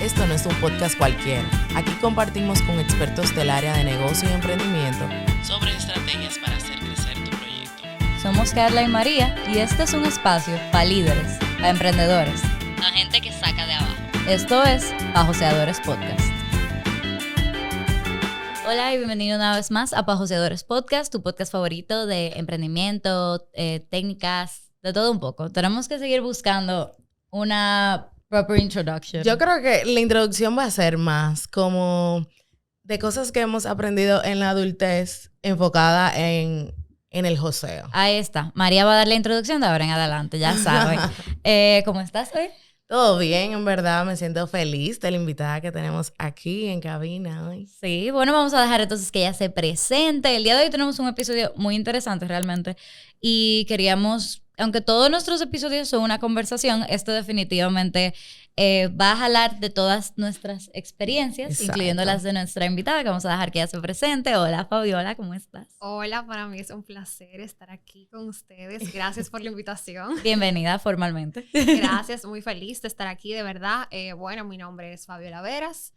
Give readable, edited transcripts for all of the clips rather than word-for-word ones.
Esto no es un podcast cualquiera. Aquí compartimos con expertos del área de negocio y emprendimiento sobre estrategias para hacer crecer tu proyecto. Somos Carla y María y este es un espacio para líderes, para emprendedores, para gente que saca de abajo. Esto es Pajoseadores Podcast. Hola y bienvenido una vez más a Pajoseadores Podcast, tu podcast favorito de emprendimiento, técnicas, de todo un poco. Tenemos que seguir buscando una proper introduction. Yo creo que la introducción va a ser más como de cosas que hemos aprendido en la adultez enfocada en el joseo. Ahí está. María va a dar la introducción de ahora en adelante, ya saben. ¿Cómo estás hoy? Todo bien, en verdad. Me siento feliz de la invitada que tenemos aquí en cabina hoy. Sí, bueno, vamos a dejar entonces que ella se presente. El día de hoy tenemos un episodio muy interesante realmente y queríamos, aunque todos nuestros episodios son una conversación, esto definitivamente va a jalar de todas nuestras experiencias, exacto, incluyendo las de nuestra invitada, que vamos a dejar que ella se presente. Hola, Fabiola, ¿cómo estás? Hola, para mí es un placer estar aquí con ustedes. Gracias por la invitación. Bienvenida formalmente. Gracias, muy feliz de estar aquí, de verdad. Bueno, mi nombre es Fabiola Veras,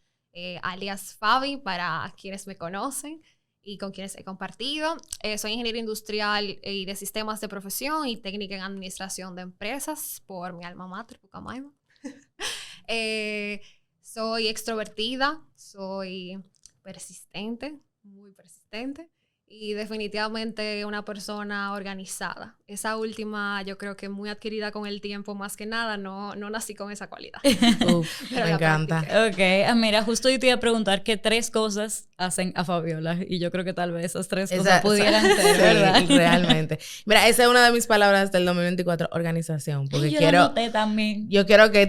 alias Fabi, para quienes me conocen y con quienes he compartido. Soy ingeniero industrial y de sistemas de profesión y técnica en administración de empresas por mi alma mater, Pucamaima. Soy extrovertida, soy persistente, muy persistente y definitivamente una persona organizada. Esa última yo creo que muy adquirida con el tiempo, más que nada, no nací con esa cualidad. Me encanta. Ok, mira, justo yo te iba a preguntar qué 3 cosas hacen a Fabiola y yo creo que tal vez esas 3 cosas pudieran ser, ¿verdad? Sí, realmente. Mira, esa es una de mis palabras del 2024, organización, porque yo la noté también. Yo quiero que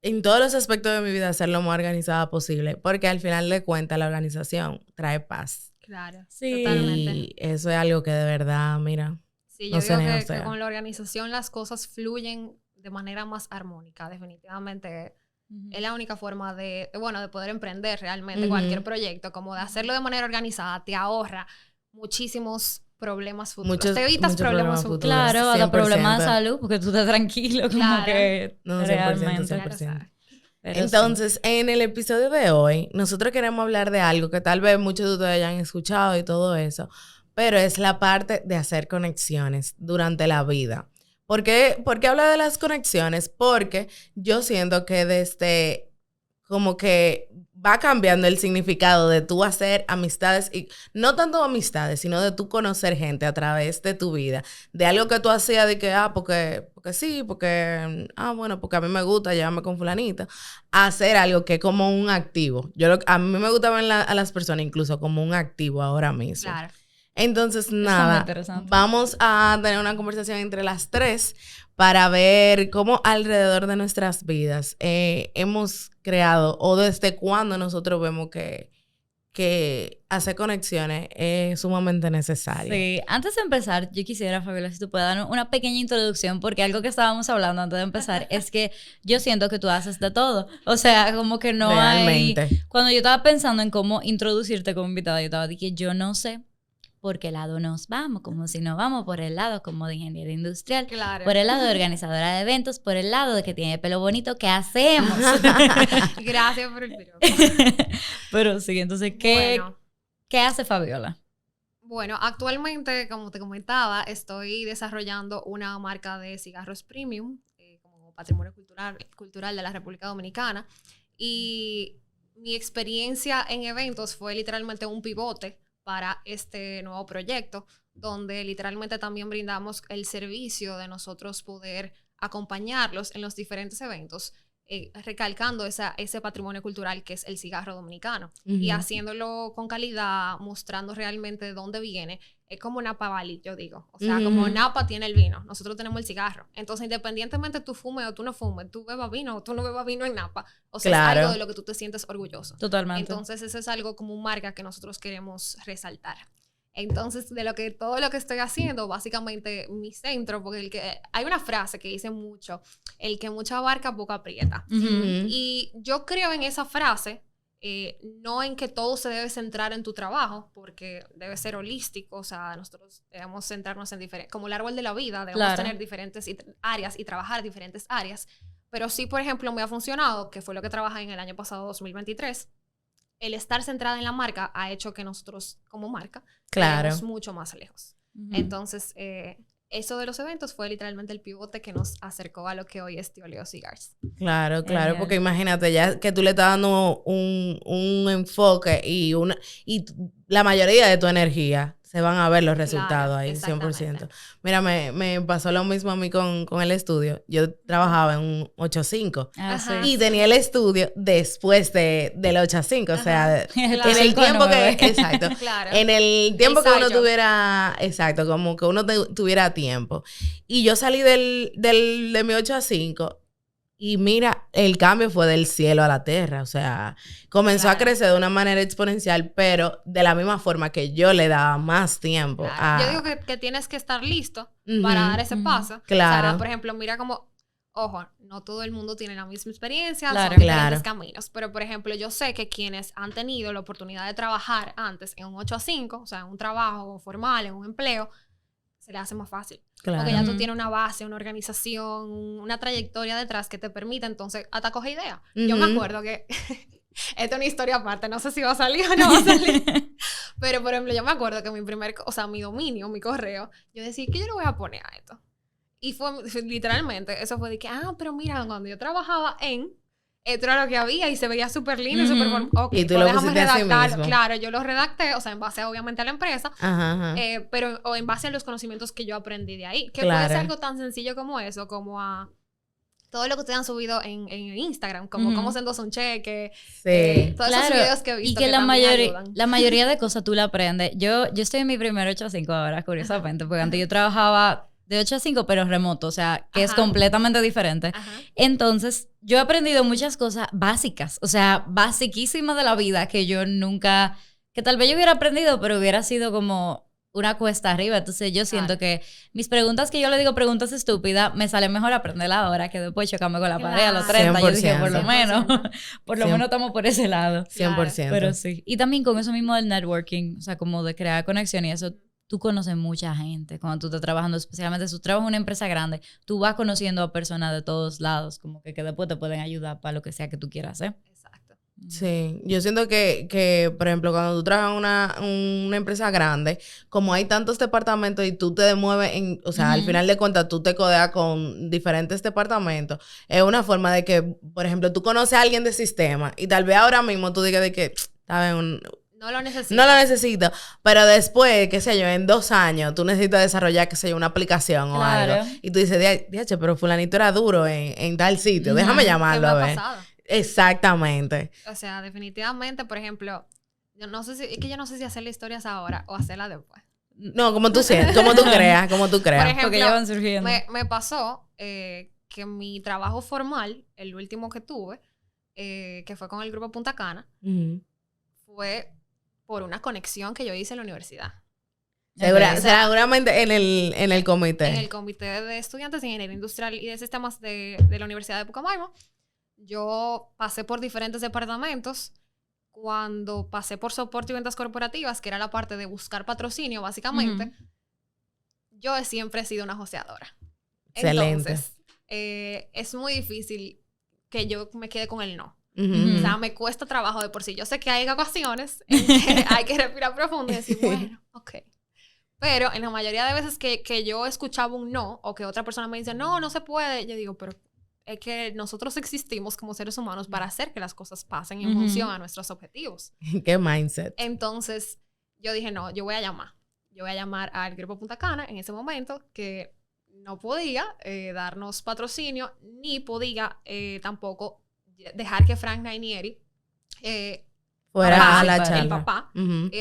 en todos los aspectos de mi vida, ser lo más organizada posible, porque al final de cuentas la organización trae paz. Claro, sí, totalmente. Y eso es algo que de verdad, mira, sí, yo digo que con la organización las cosas fluyen de manera más armónica, definitivamente. Es la única forma de poder emprender realmente cualquier proyecto, como de hacerlo de manera organizada, te ahorra muchísimos problemas futuros. Te evitas problemas futuros. Claro, hasta problemas de salud, porque tú estás tranquilo, como claro. que no, 100%, realmente. 100%. Entonces, sí, en el episodio de hoy, nosotros queremos hablar de algo que tal vez muchos de ustedes hayan escuchado y todo eso, pero es la parte de hacer conexiones durante la vida. ¿Por qué habla de las conexiones? Porque yo siento que desde como que va cambiando el significado de tú hacer amistades, y no tanto amistades, sino de tú conocer gente a través de tu vida, de algo que tú hacías de que, porque sí, porque a mí me gusta llevarme con fulanita, a hacer algo que es como un activo. A mí me gusta ver a las personas incluso como un activo ahora mismo. Claro. Entonces, nada, vamos a tener una conversación entre las 3 para ver cómo alrededor de nuestras vidas hemos creado o desde cuándo nosotros vemos que hacer conexiones es sumamente necesario. Sí, antes de empezar, yo quisiera, Fabiola, si tú puedes dar una pequeña introducción, porque algo que estábamos hablando antes de empezar es que yo siento que tú haces de todo. O sea, como que no realmente hay... Cuando yo estaba pensando en cómo introducirte como invitada, yo estaba diciendo que yo no sé por qué lado nos vamos, como si nos vamos por el lado como de ingeniera industrial, claro, por el lado de organizadora de eventos, por el lado de que tiene pelo bonito, ¿qué hacemos? Gracias por el piropo. Pero sí, entonces, ¿qué hace Fabiola? Bueno, actualmente, como te comentaba, estoy desarrollando una marca de cigarros premium como patrimonio cultural de la República Dominicana, y mi experiencia en eventos fue literalmente un pivote para este nuevo proyecto, donde literalmente también brindamos el servicio de nosotros poder acompañarlos en los diferentes eventos, recalcando ese patrimonio cultural que es el cigarro dominicano, y haciéndolo con calidad, mostrando realmente de dónde viene. Es como Napa Valley, yo digo. O sea, como Napa tiene el vino, nosotros tenemos el cigarro. Entonces, independientemente tú fumes o tú no fumes, tú bebas vino o tú no bebas vino en Napa, o sea, claro, es algo de lo que tú te sientes orgulloso. Totalmente. Entonces, eso es algo como marca que nosotros queremos resaltar. Entonces, todo lo que estoy haciendo, básicamente mi centro, porque hay una frase que dice mucho, el que mucha abarca, poco aprieta. Y yo creo en esa frase, no en que todo se debe centrar en tu trabajo, porque debe ser holístico. O sea, nosotros debemos centrarnos en diferentes, como el árbol de la vida, debemos tener diferentes áreas y trabajar diferentes áreas, Pero sí, por ejemplo, me ha funcionado, que fue lo que trabajé en el año pasado, 2023. El estar centrada en la marca ha hecho que nosotros, como marca, lleguemos mucho más lejos. Entonces, eso de los eventos fue literalmente el pivote que nos acercó a lo que hoy es Tioleo Cigars. Claro, porque imagínate, ya que tú le estás dando un enfoque y la mayoría de tu energía se van a ver los resultados ahí, 100%. Mira, me pasó lo mismo a mí con el estudio. Yo trabajaba en un 8-5 y tenía el estudio después del 8-5, o sea, en el tiempo que... Exacto. En el tiempo que uno tuviera... Exacto, como que uno tuviera tiempo. Y yo salí de mi 8-5 y mira, el cambio fue del cielo a la tierra. O sea, comenzó a crecer de una manera exponencial, pero de la misma forma que yo le daba más tiempo. Yo digo que tienes que estar listo para dar ese paso. Claro. O sea, por ejemplo, mira como, ojo, no todo el mundo tiene la misma experiencia, son diferentes caminos. Pero, por ejemplo, yo sé que quienes han tenido la oportunidad de trabajar antes en un 8-5, o sea, en un trabajo formal, en un empleo, se le hace más fácil. Porque ya tú tienes una base, una organización, una trayectoria detrás que te permite, entonces, hasta coge idea. Yo me acuerdo que... Esta es una historia aparte, no sé si va a salir o no va a salir. Pero, por ejemplo, yo me acuerdo que mi dominio, mi correo, yo decía, ¿qué yo le voy a poner a esto? Y fue literalmente, eso fue de que, pero mira, cuando yo trabajaba esto era lo que había y se veía súper lindo y súper... Okay, y tú lo pusiste así mismo. Claro, yo lo redacté, o sea, en base obviamente a la empresa, pero o en base a los conocimientos que yo aprendí de ahí. Que puede ser algo tan sencillo como eso, como a todo lo que ustedes han subido en Instagram, como cómo se endosa un cheque, todos esos videos que he visto. Y que la mayoría de cosas tú la aprendes. Yo estoy en mi primer 8-5 ahora, curiosamente, porque antes yo trabajaba de 8-5, pero remoto, o sea, que es completamente diferente. Entonces, yo he aprendido muchas cosas básicas, o sea, basiquísimas de la vida que yo nunca, que tal vez yo hubiera aprendido, pero hubiera sido como una cuesta arriba. Entonces, yo siento que mis preguntas que yo le digo preguntas estúpidas, me sale mejor aprenderlas ahora que después chocarme con la pared a los 30. 100%. Yo dije, por lo menos estamos por ese lado. 100%. Pero sí. Y también con eso mismo del networking, o sea, como de crear conexión y eso. Tú conoces mucha gente cuando tú estás trabajando, especialmente si tú trabajas en una empresa grande, tú vas conociendo a personas de todos lados, como que después te pueden ayudar para lo que sea que tú quieras hacer. Exacto. Sí, yo siento que por ejemplo, cuando tú trabajas en una empresa grande, como hay tantos departamentos y tú te mueves o sea, al final de cuentas tú te codeas con diferentes departamentos, es una forma de que, por ejemplo, tú conoces a alguien de sistema y tal vez ahora mismo tú digas de que, ¿sabes? No lo necesito, pero después, qué sé yo, en 2 años, tú necesitas desarrollar, qué sé yo, una aplicación o algo. Y tú dices, diache, pero fulanito era duro en tal sitio, déjame llamarlo a ver. Pasado. Exactamente. O sea, definitivamente, por ejemplo, yo no sé si hacerle historias ahora o hacerlas después. No, como tú creas. Por ejemplo, porque ya van surgiendo. Me pasó que mi trabajo formal, el último que tuve, que fue con el grupo Punta Cana, fue por una conexión que yo hice en la universidad. Seguramente en el comité. En el comité de estudiantes de ingeniería industrial y de sistemas de la Universidad de Pucamaima. Yo pasé por diferentes departamentos. Cuando pasé por soporte y ventas corporativas, que era la parte de buscar patrocinio, básicamente, yo siempre he sido una joseadora. Excelente. Entonces, es muy difícil que yo me quede con el no. O sea, me cuesta trabajo de por sí. Yo sé que hay ocasiones en que hay que respirar profundo y decir, bueno, ok. Pero en la mayoría de veces que yo escuchaba un no, o que otra persona me dice, no se puede, yo digo, pero es que nosotros existimos como seres humanos para hacer que las cosas pasen en función a nuestros objetivos. ¿Qué mindset? Entonces, yo dije, no, yo voy a llamar al Grupo Punta Cana en ese momento, que no podía darnos patrocinio, ni podía tampoco dejar que Frank Rainieri fuera a la charla. El papá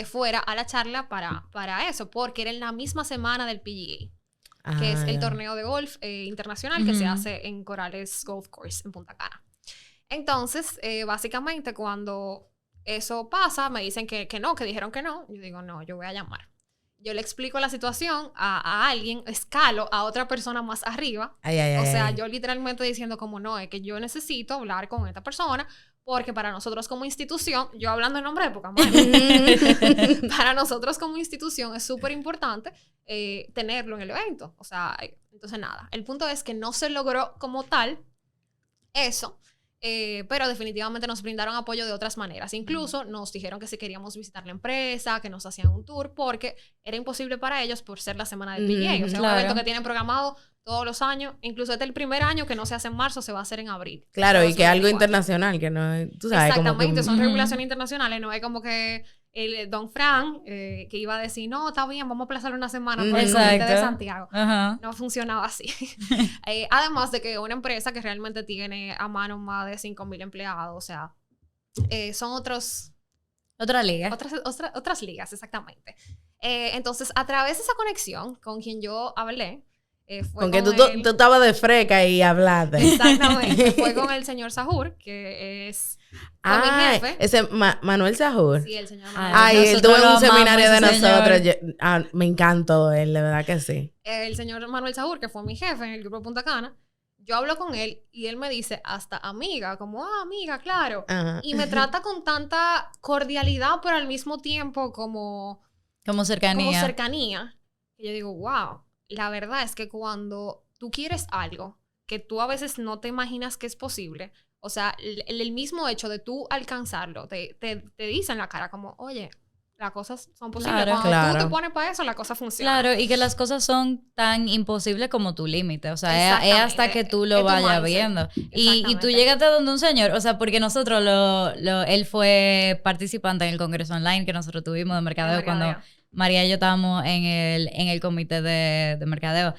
fuera a la charla para eso, porque era en la misma semana del PGA, que es el torneo de golf internacional que se hace en Corales Golf Course en Punta Cana. Entonces, básicamente, cuando eso pasa, me dicen que dijeron que no. Yo digo, no, yo voy a llamar. Yo le explico la situación a alguien, escalo a otra persona más arriba. O sea, yo literalmente diciendo como, no, es que yo necesito hablar con esta persona, porque para nosotros como institución, yo hablando en nombre de Pokémon, para nosotros como institución es súper importante tenerlo en el evento. O sea, entonces nada, el punto es que no se logró como tal, eso. Pero definitivamente nos brindaron apoyo de otras maneras. Incluso nos dijeron que si queríamos visitar la empresa, que nos hacían un tour, porque era imposible para ellos por ser la semana del PGA. O sea, un evento que tienen programado todos los años. Incluso este el primer año que no se hace en marzo, se va a hacer en abril. Claro, y que es algo internacional, que no es, tú sabes, exactamente, como que, son regulaciones internacionales. No es como que el Don Fran, que iba a decir, no, está bien, vamos a aplazarlo una semana por el comité de Santiago. No funcionaba así. Además de que una empresa que realmente tiene a mano más de 5,000 empleados, o sea, son otras ligas, exactamente. Entonces, a través de esa conexión con quien yo hablé, fue con que tú estabas de freca y hablaste. Exactamente. Fue con el señor Sahur, que es mi jefe. Ese Manuel Sahur. Sí, el señor Manuel. Él tuvo un seminario de nosotros. Me encantó él, de verdad que sí. El señor Manuel Sahur, que fue mi jefe en el grupo Punta Cana, yo hablo con él y él me dice hasta amiga, como, amiga, claro. Y me trata con tanta cordialidad, pero al mismo tiempo como cercanía. Y yo digo, wow. La verdad es que cuando tú quieres algo que tú a veces no te imaginas que es posible, o sea, el mismo hecho de tú alcanzarlo, te dice en la cara como, oye, las cosas son posibles. Cuando tú te pones para eso, la cosa funciona. Claro, y que las cosas son tan imposibles como tu límite. O sea, es hasta que tú lo vayas viendo. Y tú llegaste a donde un señor, o sea, porque nosotros, él fue participante en el congreso online que nosotros tuvimos de mercadeo cuando María y yo estábamos en el comité de mercadeo.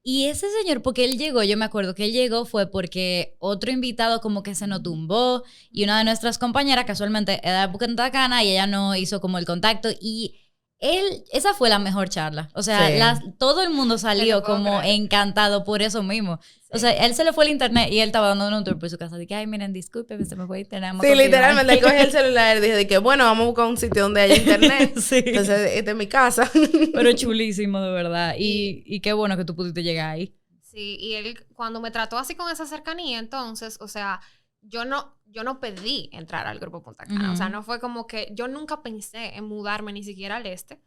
Y ese señor, porque él llegó, yo me acuerdo que él llegó fue porque otro invitado como que se nos tumbó y una de nuestras compañeras casualmente era de Punta Cana y ella no hizo como el contacto y esa fue la mejor charla. O sea, todo el mundo salió como encantado por eso mismo. Sí. O sea, él se le fue el internet y él estaba dando un tour por su casa. Dije, ay, miren, discúlpeme, se me fue el internet. Sí, literalmente, cogí el celular y dije que, bueno, vamos a buscar un sitio donde haya internet. Sí. Entonces, esta es mi casa. Pero chulísimo, de verdad. Y qué bueno que tú pudiste llegar ahí. Sí, y él, cuando me trató así con esa cercanía, entonces, o sea, yo no pedí entrar al grupo Punta Cana. O sea, no fue como que yo nunca pensé en mudarme ni siquiera al este.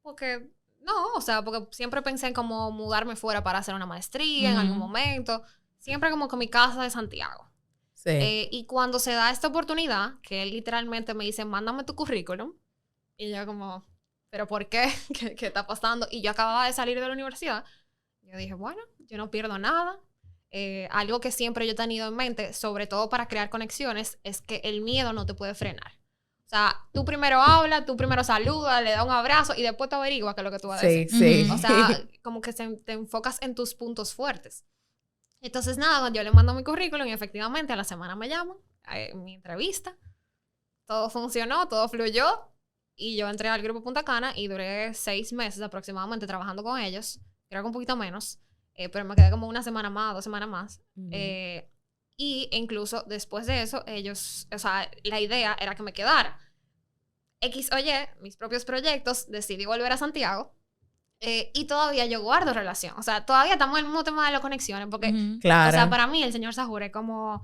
Porque, no, o sea, porque siempre pensé en como mudarme fuera para hacer una maestría en algún momento. Siempre como con mi casa de Santiago. Sí. Y cuando se da esta oportunidad, que él literalmente me dice, mándame tu currículum. Y yo como, ¿pero por qué? ¿Qué está pasando? Y yo acababa de salir de la universidad. Yo dije, bueno, yo no pierdo nada. Algo que siempre yo he tenido en mente, sobre todo para crear conexiones, es que el miedo no te puede frenar. O sea, tú primero hablas, tú primero saludas, le das un abrazo y después te averiguas qué es lo que tú vas a decir. Sí. O sea, como que te enfocas en tus puntos fuertes. Entonces, nada, yo le mando mi currículum y efectivamente a la semana me llaman, mi entrevista. Todo funcionó, todo fluyó y yo entré al grupo Punta Cana y duré 6 meses aproximadamente trabajando con ellos. Creo que un poquito menos. Pero me quedé como 1 semana más, 2 semanas más. Y incluso después de eso, ellos, o sea, la idea era que me quedara. X o Y, mis propios proyectos, decidí volver a Santiago. Y todavía yo guardo relación. O sea, todavía estamos en el mismo tema de las conexiones. Porque, o sea, para mí el señor Sahur es como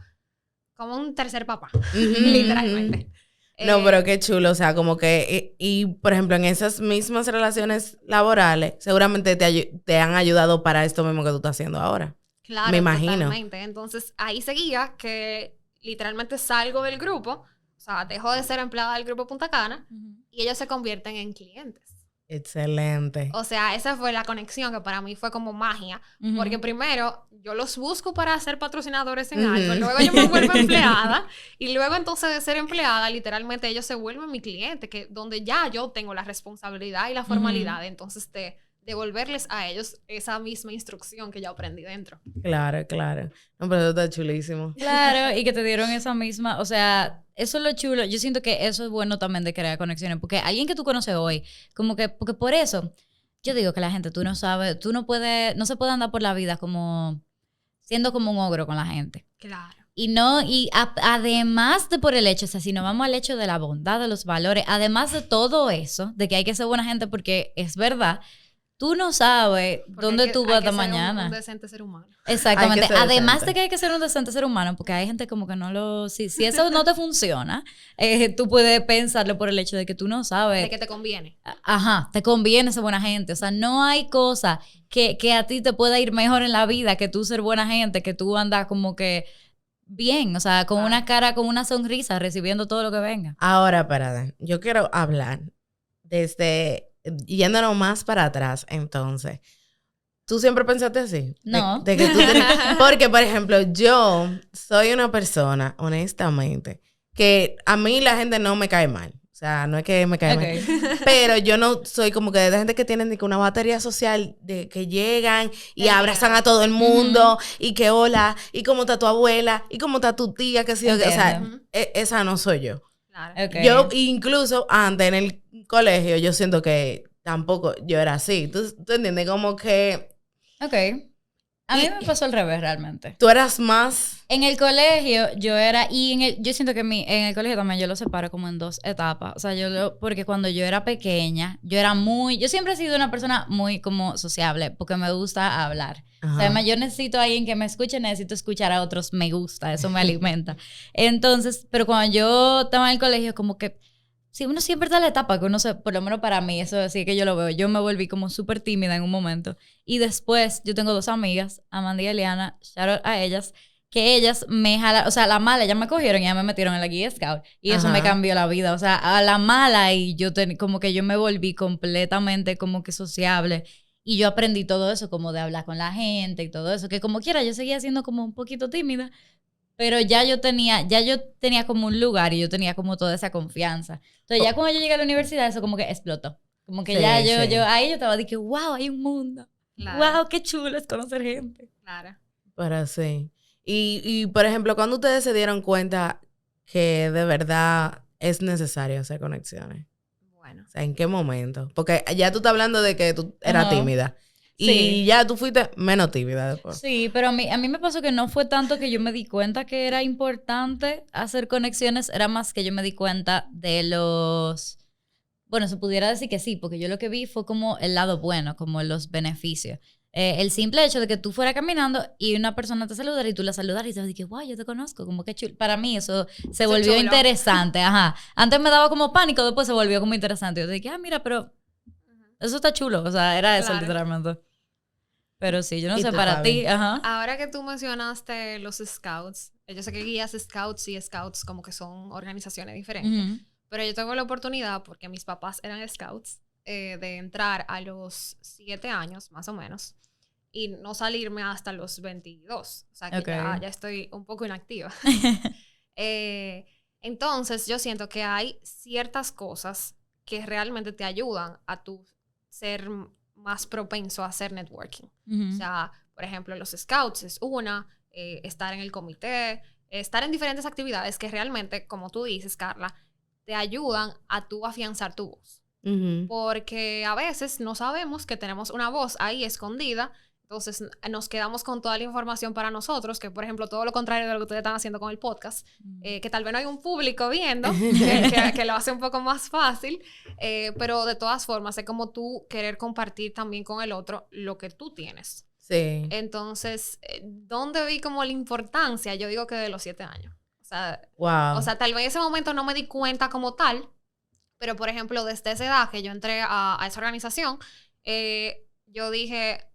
un tercer papá. Literalmente. No, pero qué chulo, o sea, como que, y por ejemplo, en esas mismas relaciones laborales, seguramente te han ayudado para esto mismo que tú estás haciendo ahora. Claro, me imagino. Totalmente. Entonces, ahí seguía que literalmente salgo del grupo, o sea, dejo de ser empleada del grupo Punta Cana y ellos se convierten en clientes. Excelente. O sea, esa fue la conexión que para mí fue como magia. Porque primero, yo los busco para ser patrocinadores en algo. Luego yo me vuelvo empleada. Y luego entonces de ser empleada, literalmente ellos se vuelven mi cliente. Que donde ya yo tengo la responsabilidad y la formalidad. Entonces de devolverles a ellos esa misma instrucción que yo aprendí dentro. Claro, claro. No, pero eso está chulísimo. Claro, y que te dieron esa misma, o sea, eso es lo chulo. Yo siento que eso es bueno también de crear conexiones, porque alguien que tú conoces hoy, como que, porque por eso, yo digo que la gente, tú no sabes, no se puede andar por la vida como, siendo como un ogro con la gente. Claro. Y además de por el hecho, o sea, si nos vamos al hecho de la bondad, de los valores, además de todo eso, de que hay que ser buena gente porque es verdad, tú no sabes dónde tú vas de mañana. Un decente ser humano. Exactamente. Además de que hay que ser un decente ser humano, porque hay gente como que no lo... Si eso no te funciona, tú puedes pensarlo por el hecho de que tú no sabes... De que te conviene. Ajá, te conviene ser buena gente. O sea, no hay cosa que a ti te pueda ir mejor en la vida que tú ser buena gente, que tú andas como que bien, o sea, con una cara, con una sonrisa, recibiendo todo lo que venga. Ahora, espérate, yo quiero hablar desde, yéndonos más para atrás, entonces. ¿Tú siempre pensaste así? No. De que tú porque, por ejemplo, yo soy una persona, honestamente, que a mí la gente no me cae mal. O sea, no es que me cae mal. Pero yo no soy como que de gente que tienen una batería social de que llegan y abrazan a todo el mundo y que hola, y cómo está tu abuela, y cómo está tu tía, que sí. O sea, esa no soy yo. Claro. Okay. Yo, incluso antes en el colegio, yo siento que tampoco yo era así. ¿Tú entiendes? Como que... Ok. A mí me pasó al revés realmente. ¿Tú eras más? En el colegio yo era, yo siento que en el colegio también yo lo separo como en 2 etapas. O sea, porque cuando yo era pequeña, yo siempre he sido una persona muy como sociable, porque me gusta hablar. Ajá. O sea, además yo necesito a alguien que me escuche, necesito escuchar a otros, me gusta, eso me alimenta. Entonces, pero cuando yo estaba en el colegio, como que sí, uno siempre está en la etapa que uno por lo menos para mí, eso sí que yo lo veo. Yo me volví como súper tímida en un momento. Y después, yo tengo 2 amigas, Amanda y Eliana, shout out a ellas, que ellas me jalaron, o sea, a la mala, ellas me cogieron y ya me metieron en la guía Scout. Y eso me cambió la vida. O sea, a la mala y como que yo me volví completamente como que sociable. Y yo aprendí todo eso, como de hablar con la gente y todo eso. Que como quiera, yo seguía siendo como un poquito tímida. Pero ya yo tenía como un lugar y yo tenía como toda esa confianza. Entonces ya cuando yo llegué a la universidad, eso como que explotó. Como que ahí yo estaba de que, wow, hay un mundo. Claro. Wow, qué chulo es conocer gente. Claro. Pero sí. Y, por ejemplo, ¿cuándo ustedes se dieron cuenta que de verdad es necesario hacer conexiones? Bueno. O sea, ¿en qué momento? Porque ya tú estás hablando de que tú eras tímida. Y ya tú fuiste menos tímida después. Sí, pero a mí me pasó que no fue tanto que yo me di cuenta que era importante hacer conexiones, era más que yo me di cuenta de bueno, se pudiera decir que sí, porque yo lo que vi fue como el lado bueno, como los beneficios. El simple hecho de que tú fueras caminando y una persona te saludara y tú la saludaras y te dices, wow, yo te conozco, como que chulo. Para mí eso se volvió interesante, ajá. Antes me daba como pánico, después se volvió como interesante. Yo dije, mira, pero eso está chulo, o sea, era eso literalmente. Pero sí, yo no sé para ti, ajá. Ahora que tú mencionaste los scouts, yo sé que guías scouts y scouts como que son organizaciones diferentes, pero yo tengo la oportunidad, porque mis papás eran scouts, de entrar a los 7 años, más o menos, y no salirme hasta los 22. O sea, que ya estoy un poco inactiva. Entonces, yo siento que hay ciertas cosas que realmente te ayudan a tu ser más propenso a hacer networking. O sea, por ejemplo, los scouts es una, estar en el comité, estar en diferentes actividades que realmente, como tú dices, Carla, te ayudan a tú afianzar tu voz. Porque a veces no sabemos que tenemos una voz ahí escondida, entonces nos quedamos con toda la información para nosotros, que por ejemplo todo lo contrario de lo que ustedes están haciendo con el podcast, que tal vez no hay un público viendo, que lo hace un poco más fácil, pero de todas formas es como tú querer compartir también con el otro lo que tú tienes. Sí. Entonces, ¿dónde vi como la importancia? Yo digo que de los 7 años. O sea, wow. O sea, tal vez en ese momento no me di cuenta como tal, pero por ejemplo, desde esa edad que yo entré a esa organización, yo dije,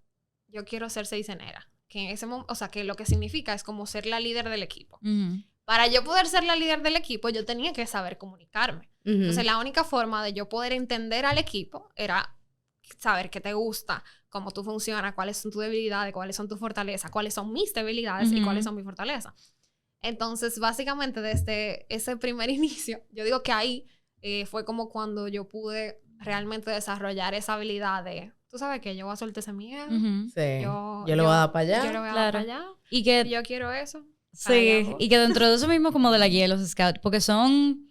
yo quiero ser seisenera. Que en ese momento, o sea, que lo que significa es como ser la líder del equipo. Para yo poder ser la líder del equipo, yo tenía que saber comunicarme. Entonces, la única forma de yo poder entender al equipo era saber qué te gusta, cómo tú funcionas, cuáles son tus debilidades, cuáles son tus fortalezas, cuáles son mis debilidades y cuáles son mis fortalezas. Entonces, básicamente, desde ese primer inicio, yo digo que ahí fue como cuando yo pude realmente desarrollar esa habilidad de, tú sabes que yo voy a soltar ese miedo. Sí. Yo lo voy a dar para allá. Yo lo voy a dar para allá. Y que yo quiero eso. Sí, y que dentro de eso mismo como de la guía de los scouts, porque son...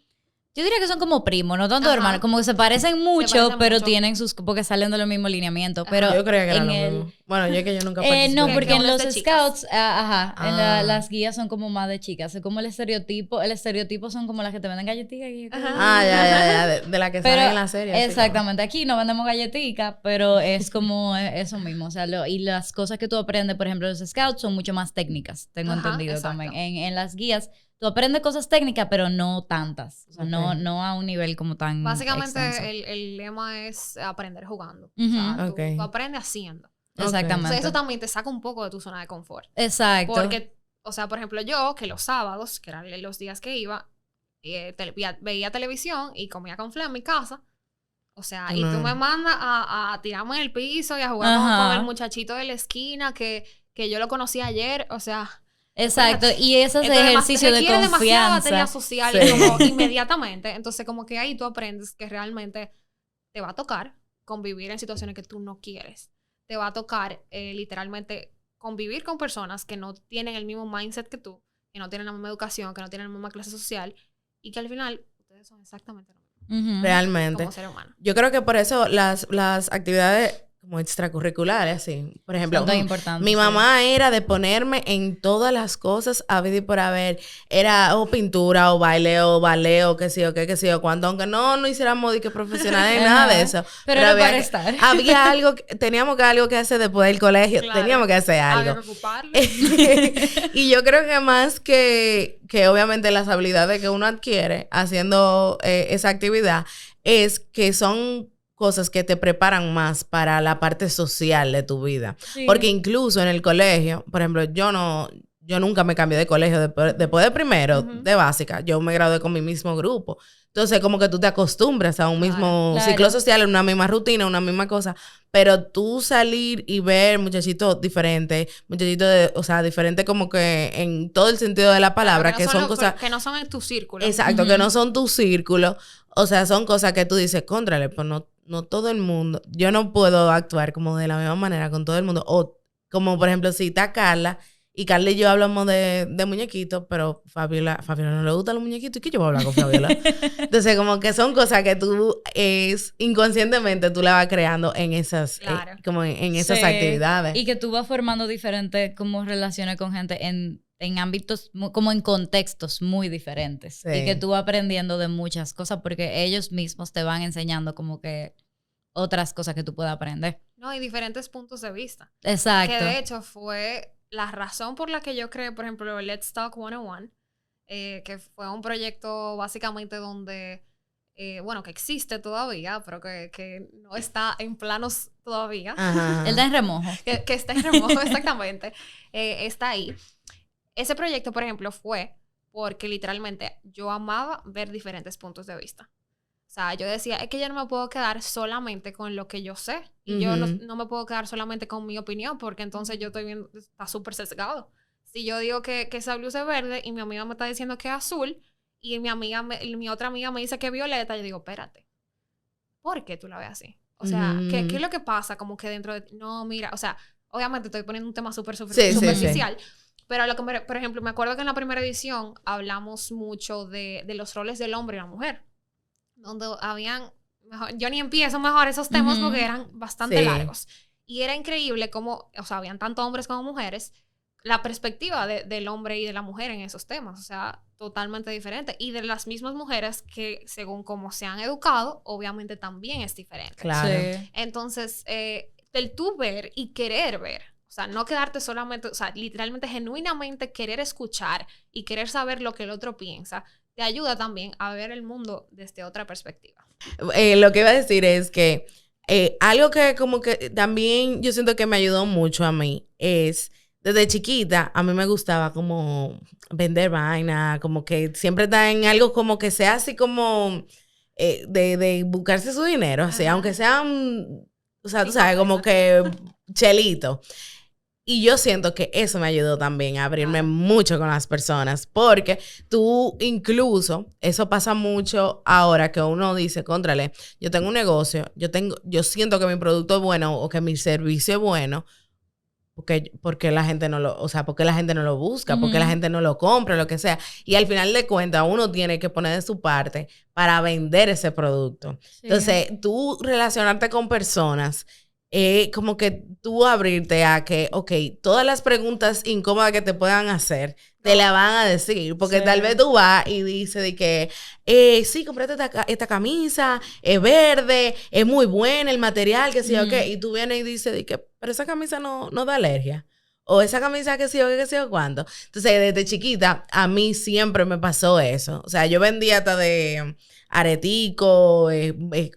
Yo diría que son como primos, no tanto hermanos, como que se parecen mucho, pero tienen sus, porque salen de los mismos lineamientos. Pero yo creía que eran los mismos. Bueno, yo es que yo nunca participé. No, porque en los scouts, las guías son como más de chicas. Es como el estereotipo son como las que te venden galletitas. Ya, de la que salen en la serie. Exactamente, aquí no vendemos galletitas, pero es como eso mismo. O sea, y las cosas que tú aprendes, por ejemplo, los scouts son mucho más técnicas, tengo entendido también. En las guías, tú aprendes cosas técnicas, pero no tantas. O sea, no a un nivel como tan básicamente, extenso. el lema es aprender jugando. O sea, tú aprendes haciendo. Exactamente. O sea, eso también te saca un poco de tu zona de confort. Exacto. Porque, o sea, por ejemplo, yo, que los sábados, que eran los días que iba, veía televisión y comía con Fle en mi casa. O sea, y tú me mandas a tirarme en el piso y a jugar con el muchachito de la esquina que yo lo conocí ayer, o sea... Exacto, y ese es el ejercicio de confianza. Demasiada batería social como inmediatamente. Entonces, como que ahí tú aprendes que realmente te va a tocar convivir en situaciones que tú no quieres. Te va a tocar literalmente convivir con personas que no tienen el mismo mindset que tú, que no tienen la misma educación, que no tienen la misma clase social y que al final ustedes son exactamente lo mismo. Realmente. Como ser humano. Yo creo que por eso las actividades como extracurriculares, así. Por ejemplo, mi mamá era de ponerme en todas las cosas a ver y por haber. Era o pintura, o baile, o ballet, o qué sé yo, qué sé yo cuánto. Aunque no hiciéramos de que profesionales, nada de eso. Pero era para estar. Había algo, teníamos algo que hacer después del colegio. Claro, teníamos que hacer algo. Había que ocuparlo. Y yo creo que más que obviamente las habilidades que uno adquiere haciendo esa actividad es que son cosas que te preparan más para la parte social de tu vida. Sí. Porque incluso en el colegio, por ejemplo, yo nunca me cambié de colegio después de primero, de básica. Yo me gradué con mi mismo grupo. Entonces, como que tú te acostumbras a un mismo ciclo social, una misma rutina, una misma cosa. Pero tú salir y ver muchachitos diferentes, diferentes como que en todo el sentido de la palabra, que son cosas... Que no son en tu círculo. Exacto, que no son tu círculo. O sea, son cosas que tú dices, cóntrale, pues no todo el mundo. Yo no puedo actuar como de la misma manera con todo el mundo. O como, por ejemplo, si está Carla, y Carla y yo hablamos de muñequitos, pero Fabiola no le gustan los muñequitos. ¿Y qué yo voy a hablar con Fabiola? Entonces, como que son cosas que tú inconscientemente tú la vas creando en esas, como en esas actividades. Y que tú vas formando diferentes como relaciones con gente en ámbitos, como en contextos muy diferentes. Sí. Y que tú vas aprendiendo de muchas cosas porque ellos mismos te van enseñando como que otras cosas que tú puedas aprender. No, y diferentes puntos de vista. Exacto. Que de hecho fue la razón por la que yo creé, por ejemplo, Let's Talk 101, que fue un proyecto básicamente donde, que existe todavía, pero que no está en planos todavía. Él está en remojo. que está en remojo, exactamente. Está ahí. Ese proyecto, por ejemplo, fue porque literalmente yo amaba ver diferentes puntos de vista. O sea, yo decía, es que yo no me puedo quedar solamente con lo que yo sé. Y yo no me puedo quedar solamente con mi opinión, porque entonces yo estoy viendo, está súper sesgado. Si yo digo que esa blusa es verde y mi amiga me está diciendo que es azul y mi otra amiga me dice que es violeta, yo digo, espérate, ¿por qué tú la ves así? O sea, ¿qué es lo que pasa? Como que dentro de... No, mira, o sea, obviamente estoy poniendo un tema súper superficial. Sí. Pero lo que por ejemplo, me acuerdo que en la primera edición hablamos mucho de los roles del hombre y la mujer. Donde habían... yo ni empiezo mejor esos temas porque eran bastante largos. Y era increíble cómo... O sea, habían tanto hombres como mujeres. La perspectiva del hombre y de la mujer en esos temas. O sea, totalmente diferente. Y de las mismas mujeres que, según cómo se han educado, obviamente también es diferente. Claro. Sí. Entonces, del tú ver y querer ver. O sea, no quedarte solamente, o sea, literalmente, genuinamente querer escuchar y querer saber lo que el otro piensa, te ayuda también a ver el mundo desde otra perspectiva. Lo que iba a decir es que algo que como que también yo siento que me ayudó mucho a mí es, desde chiquita, a mí me gustaba como vender vaina, como que siempre está en algo como que sea así como de buscarse su dinero, así, aunque sean, o sea, tú sabes, como que chelito. Y yo siento que eso me ayudó también a abrirme mucho con las personas, porque tú incluso, eso pasa mucho ahora que uno dice, cóntrale, yo tengo un negocio, yo siento que mi producto es bueno o que mi servicio es bueno, porque la gente no lo, o sea, porque la gente no lo busca, porque la gente no lo compra, lo que sea. Y al final de cuentas, uno tiene que poner de su parte para vender ese producto. Sí. Entonces, tú relacionarte con personas, como que tú abrirte a que, ok, todas las preguntas incómodas que te puedan hacer, te la van a decir. Porque tal vez tú vas y dices de que, sí, comprate esta camisa, es verde, es muy buena el material, que sí o qué. Y tú vienes y dices de que, pero esa camisa no da alergia. o esa camisa que sí o que sí o cuánto. Entonces, desde chiquita, a mí siempre me pasó eso. O sea, yo vendía hasta de aretico,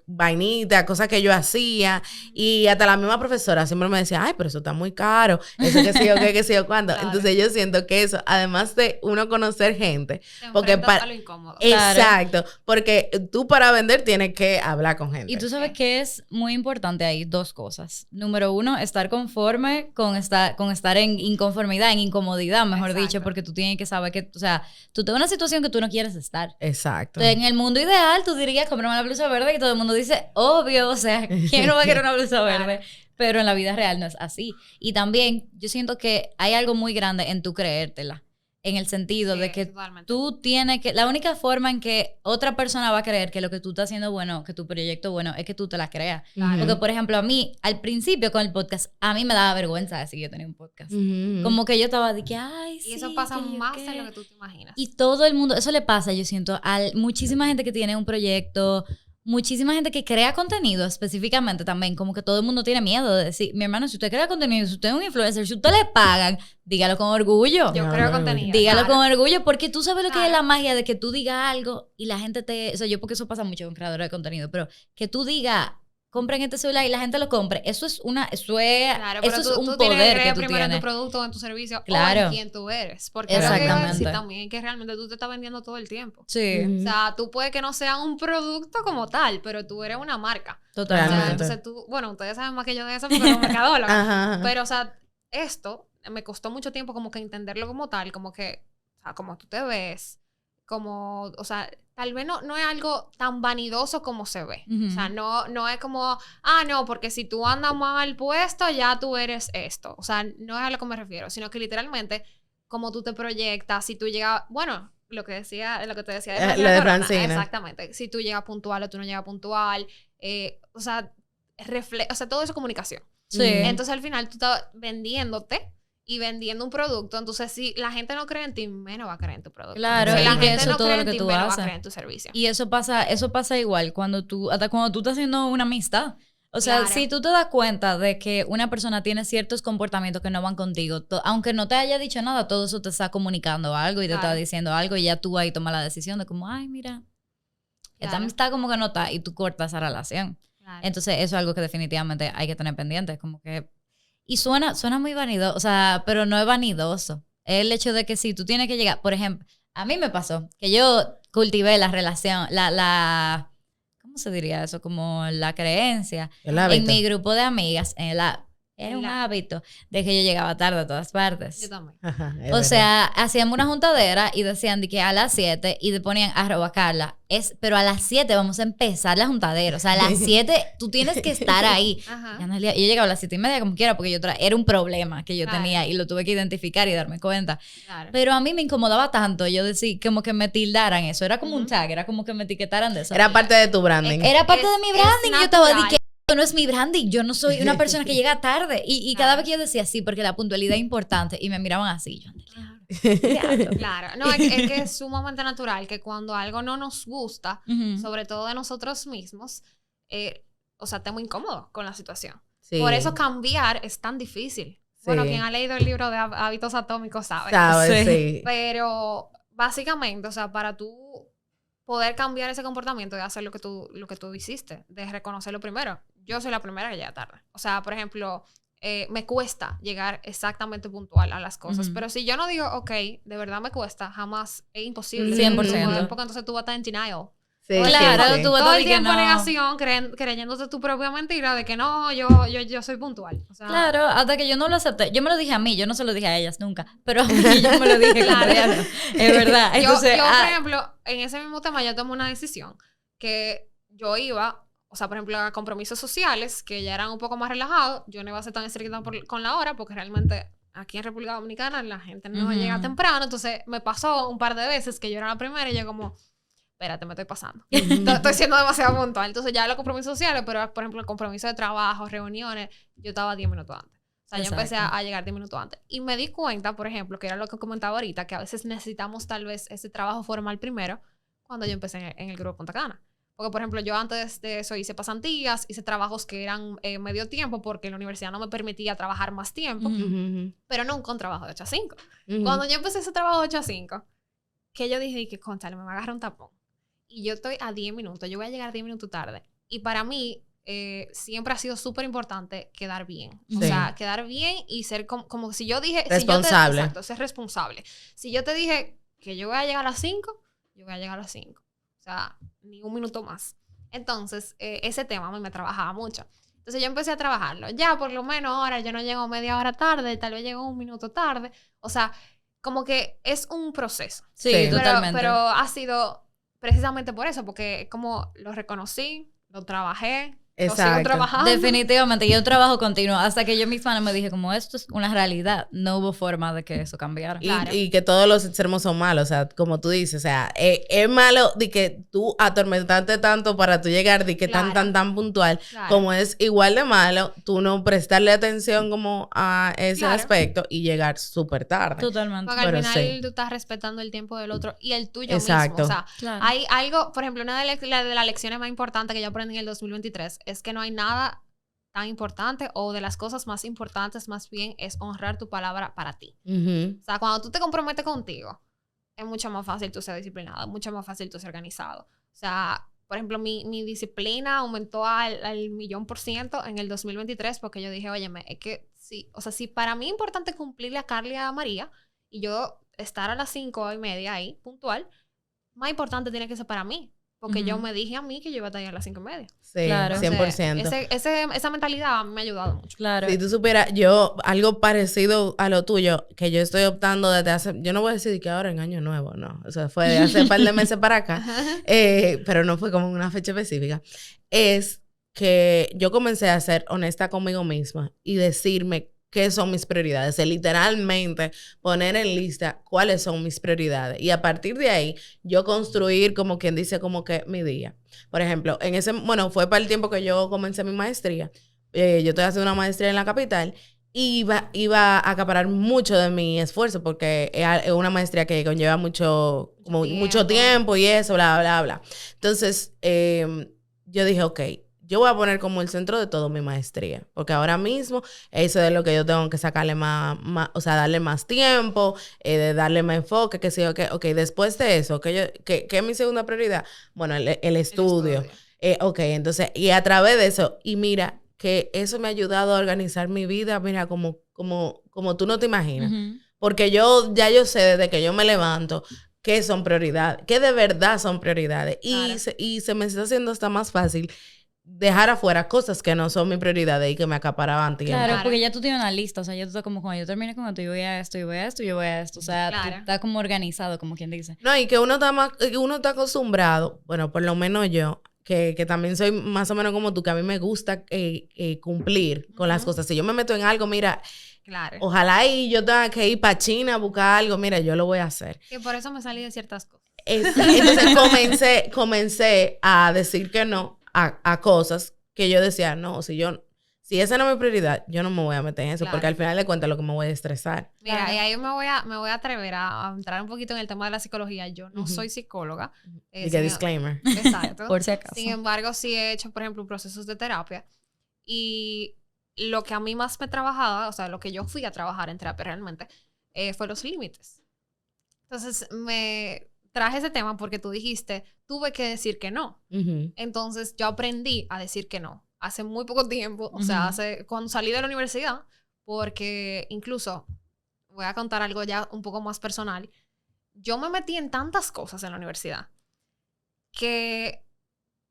vainita, cosas que yo hacía, y hasta la misma profesora siempre me decía, ay, pero eso está muy caro, eso que sí o que sí o cuándo. Claro. Entonces yo siento que eso, además de uno conocer gente, porque a lo incómodo. Exacto, porque tú para vender tienes que hablar con gente. Y tú sabes que es muy importante ahí 2 cosas. Número 1, estar conforme con estar en inconformidad, en incomodidad, mejor dicho, porque tú tienes que saber que, o sea, tú estás en una situación que tú no quieres estar. Exacto. Entonces, en el mundo ideal, tú dirías, cómprame una blusa verde, y todo el mundo dice, obvio, o sea, ¿quién no va a querer una blusa verde? Pero en la vida real no es así. Y también, yo siento que hay algo muy grande en tú creértela. En el sentido de que tú tienes que... La única forma en que otra persona va a creer que lo que tú estás haciendo bueno, que tu proyecto bueno, es que tú te la creas. Porque, por ejemplo, a mí, al principio con el podcast, a mí me daba vergüenza decir que yo tenía un podcast. Como que yo estaba de que, ay, sí. Y eso pasa más de lo que tú te imaginas. Y todo el mundo... Eso le pasa, yo siento, a muchísima gente que tiene un proyecto... Muchísima gente que crea contenido específicamente también, como que todo el mundo tiene miedo de decir, mi hermano, si usted crea contenido, si usted es un influencer, si usted le pagan, dígalo con orgullo. Yo creo contenido. Dígalo con orgullo, porque tú sabes lo que es la magia de que tú digas algo y la gente te... O sea, yo porque eso pasa mucho con creadores de contenido, pero que tú digas, compren este celular y la gente lo compre, eso es un poder que tú primero tienes. En tu producto o en tu servicio, claro, o en quién tú eres. Porque lo que iba a decir también es que realmente tú te estás vendiendo todo el tiempo. Sí. O sea, tú puede que no sea un producto como tal, pero tú eres una marca. Totalmente. O sea, entonces tú, bueno, ustedes saben más que yo de eso porque no me mercadóloga. Pero, o sea, esto me costó mucho tiempo como que entenderlo como tal, como que, o sea, como tú te ves, como, o sea, tal vez no es algo tan vanidoso como se ve. O sea, no es como, no, porque si tú andas mal puesto, ya tú eres esto. O sea, no es a lo que me refiero, sino que literalmente, como tú te proyectas, si tú llegas, bueno, lo que te decía lo de Francina. Exactamente. Si tú llegas puntual o tú no llegas puntual, o sea, todo eso es comunicación. Sí. Entonces, al final, tú estás vendiéndote y vendiendo un producto, entonces si la gente no cree en ti, menos va a creer en tu producto. Claro, si la gente eso no todo cree lo en que ti, tú menos haces. va a creer en tu servicio. Y eso pasa igual hasta cuando tú estás haciendo una amistad. O sea, si tú te das cuenta de que una persona tiene ciertos comportamientos que no van contigo, aunque no te haya dicho nada, todo eso te está comunicando algo y te está diciendo algo, y ya tú ahí tomas la decisión de como, ay, mira, esta amistad como que no está, y tú cortas esa relación. Entonces, eso es algo que definitivamente hay que tener pendiente, como que... Y suena muy vanidoso, o sea, pero no es vanidoso. Es el hecho de que si tú tienes que llegar, por ejemplo, a mí me pasó que yo cultivé la relación, ¿cómo se diría eso? Como la creencia en mi grupo de amigas, era un hábito de que yo llegaba tarde a todas partes. Yo también. O sea, hacíamos una juntadera y decían de que a las 7 y te ponían @Carla. Pero a las 7 vamos a empezar la juntadera. O sea, a las 7 tú tienes que estar ahí. Y yo llegaba a las 7:30 como quiera porque era un problema que yo tenía y lo tuve que identificar y darme cuenta. Pero a mí me incomodaba tanto yo decir como que me tildaran eso. Era como un tag, era como que me etiquetaran de eso. Era parte de tu branding. Era parte de mi branding. Yo estaba de que no es mi branding, yo no soy una persona que llega tarde. Y cada vez que yo decía sí, porque la puntualidad es importante, y me miraban así, yo, claro, no, es que es sumamente natural que cuando algo no nos gusta, sobre todo de nosotros mismos, o sea, estamos incómodos con la situación. Sí. Por eso cambiar es tan difícil. Sí. Bueno, quien ha leído el libro de Hábitos Atómicos sabe. Sí. Pero básicamente, o sea, para tú poder cambiar ese comportamiento de hacer lo que tú hiciste, de reconocerlo primero. Yo soy la primera que llega tarde. O sea, por ejemplo, me cuesta llegar exactamente puntual a las cosas. Pero si yo no digo, ok, de verdad me cuesta, jamás es imposible. 100%. Porque entonces tú vas a estar en denial. Sí, claro, tú todo el tiempo en negación, creyéndote tu propia mentira de que no, yo soy puntual. O sea, claro, hasta que yo no lo acepté. Yo me lo dije a mí, yo no se lo dije a ellas nunca. Pero a mí yo me lo dije, claro. Es verdad. Entonces, yo por ejemplo, en ese mismo tema yo tomé una decisión que yo iba, o sea, por ejemplo, a compromisos sociales que ya eran un poco más relajados. Yo no iba a ser tan estricta con la hora porque realmente aquí en República Dominicana la gente no llega temprano. Entonces me pasó un par de veces que yo era la primera y yo como... espérate, me estoy pasando. Estoy siendo demasiado puntual. Entonces ya los compromisos sociales, pero por ejemplo el compromiso de trabajo, reuniones, yo estaba 10 minutos antes. O sea, yo empecé a llegar 10 minutos antes. Y me di cuenta, por ejemplo, que era lo que comentaba ahorita, que a veces necesitamos tal vez ese trabajo formal primero, cuando yo empecé en el grupo Punta Cana. Porque, por ejemplo, yo antes de eso hice pasantías, hice trabajos que eran medio tiempo porque la universidad no me permitía trabajar más tiempo, pero nunca un trabajo de 8 a 5. Cuando yo empecé ese trabajo de 8 a 5, que yo dije que, cónchale, me va a agarrar un tapón. Y yo estoy a 10 minutos, yo voy a llegar 10 minutos tarde. Y para mí, siempre ha sido súper importante quedar bien. O sea, quedar bien y ser como si yo dije... Responsable. Exacto, ser responsable. Si yo te dije que yo voy a llegar a las 5, yo voy a llegar a las 5. O sea, ni un minuto más. Entonces, ese tema a mí me trabajaba mucho. Entonces, yo empecé a trabajarlo. Ya, por lo menos ahora yo no llego media hora tarde, tal vez llego un minuto tarde. O sea, como que es un proceso. Sí, totalmente. Pero ha sido precisamente por eso, porque como lo reconocí, lo trabajé, lo sigo trabajando. Definitivamente, yo trabajo continuo hasta que yo misma no me dije como esto es una realidad, no hubo forma de que eso cambiara. Claro. Y que todos los extremos son malos, o sea, como tú dices, o sea, es malo de que tú atormentarte tanto para tú llegar de que tan puntual, como es igual de malo tú no prestarle atención como a ese aspecto y llegar súper tarde. Totalmente. Porque al final tú estás respetando el tiempo del otro y el tuyo mismo. O sea, hay algo, por ejemplo, una de las lecciones más importantes que yo aprendí en el 2023 es que no hay nada tan importante o de las cosas más importantes más bien es honrar tu palabra para ti. O sea, cuando tú te comprometes contigo, es mucho más fácil tú ser disciplinado, es mucho más fácil tú ser organizado. O sea, por ejemplo, mi disciplina aumentó al 1,000,000% en el 2023 porque yo dije, óyeme, es que sí, o sea, si para mí es importante cumplirle a Carly y a María y yo estar a las 5:30 ahí, puntual, más importante tiene que ser para mí. Porque yo me dije a mí que yo iba a estar ahí a las 5:30. Sí, claro. 100%. Esa mentalidad me ha ayudado mucho. Claro. Si tú supieras, yo, algo parecido a lo tuyo, que yo estoy optando desde hace, yo no voy a decir que ahora en Año Nuevo, no. O sea, fue de hace un par de meses para acá, pero no fue como una fecha específica. Es que yo comencé a ser honesta conmigo misma y decirme qué son mis prioridades, literalmente poner en lista cuáles son mis prioridades y a partir de ahí yo construir como quien dice como que mi día. Por ejemplo, bueno, fue para el tiempo que yo comencé mi maestría, yo estoy haciendo una maestría en la capital y iba a acaparar mucho de mi esfuerzo porque es una maestría que conlleva mucho tiempo y eso, bla, bla, bla. Entonces, yo dije, ok, yo voy a poner como el centro de todo mi maestría, porque ahora mismo eso es lo que yo tengo que sacarle más o sea, darle más tiempo, de darle más enfoque, que sí, ok, después de eso, ¿qué es mi segunda prioridad? Bueno, el estudio. Ok, entonces, y a través de eso, y mira, que eso me ha ayudado a organizar mi vida, mira, como tú no te imaginas, porque yo sé desde que yo me levanto, qué son prioridades, qué de verdad son prioridades, claro. y se me está haciendo hasta más fácil dejar afuera cosas que no son mi prioridad y que me acaparaban tiempo. Claro, porque ya tú tienes una lista, o sea, ya tú estás como cuando yo termine con esto, yo voy a esto, yo voy a esto, yo voy a esto, o sea, tú estás como organizado, como quien dice. No, y que uno está acostumbrado, bueno, por lo menos yo, que también soy más o menos como tú, que a mí me gusta cumplir con las cosas. Si yo me meto en algo, mira, ojalá y yo tenga que ir para China a buscar algo, mira, yo lo voy a hacer. Que por eso me salí de ciertas cosas. Entonces comencé a decir que no a cosas que yo decía, no, si esa no es mi prioridad, yo no me voy a meter en eso, porque al final de cuentas lo que me voy a estresar. Mira, y ahí me voy a atrever a entrar un poquito en el tema de la psicología. Yo no soy psicóloga. Y que disclaimer. Exacto. Por si acaso. Sin embargo, sí he hecho, por ejemplo, procesos de terapia. Y lo que a mí más me trabajaba, o sea, lo que yo fui a trabajar en terapia realmente, fue los límites. Entonces, me traje ese tema porque tú dijiste, tuve que decir que no. Entonces, yo aprendí a decir que no. Hace muy poco tiempo, o sea, cuando salí de la universidad, porque incluso, voy a contar algo ya un poco más personal, yo me metí en tantas cosas en la universidad que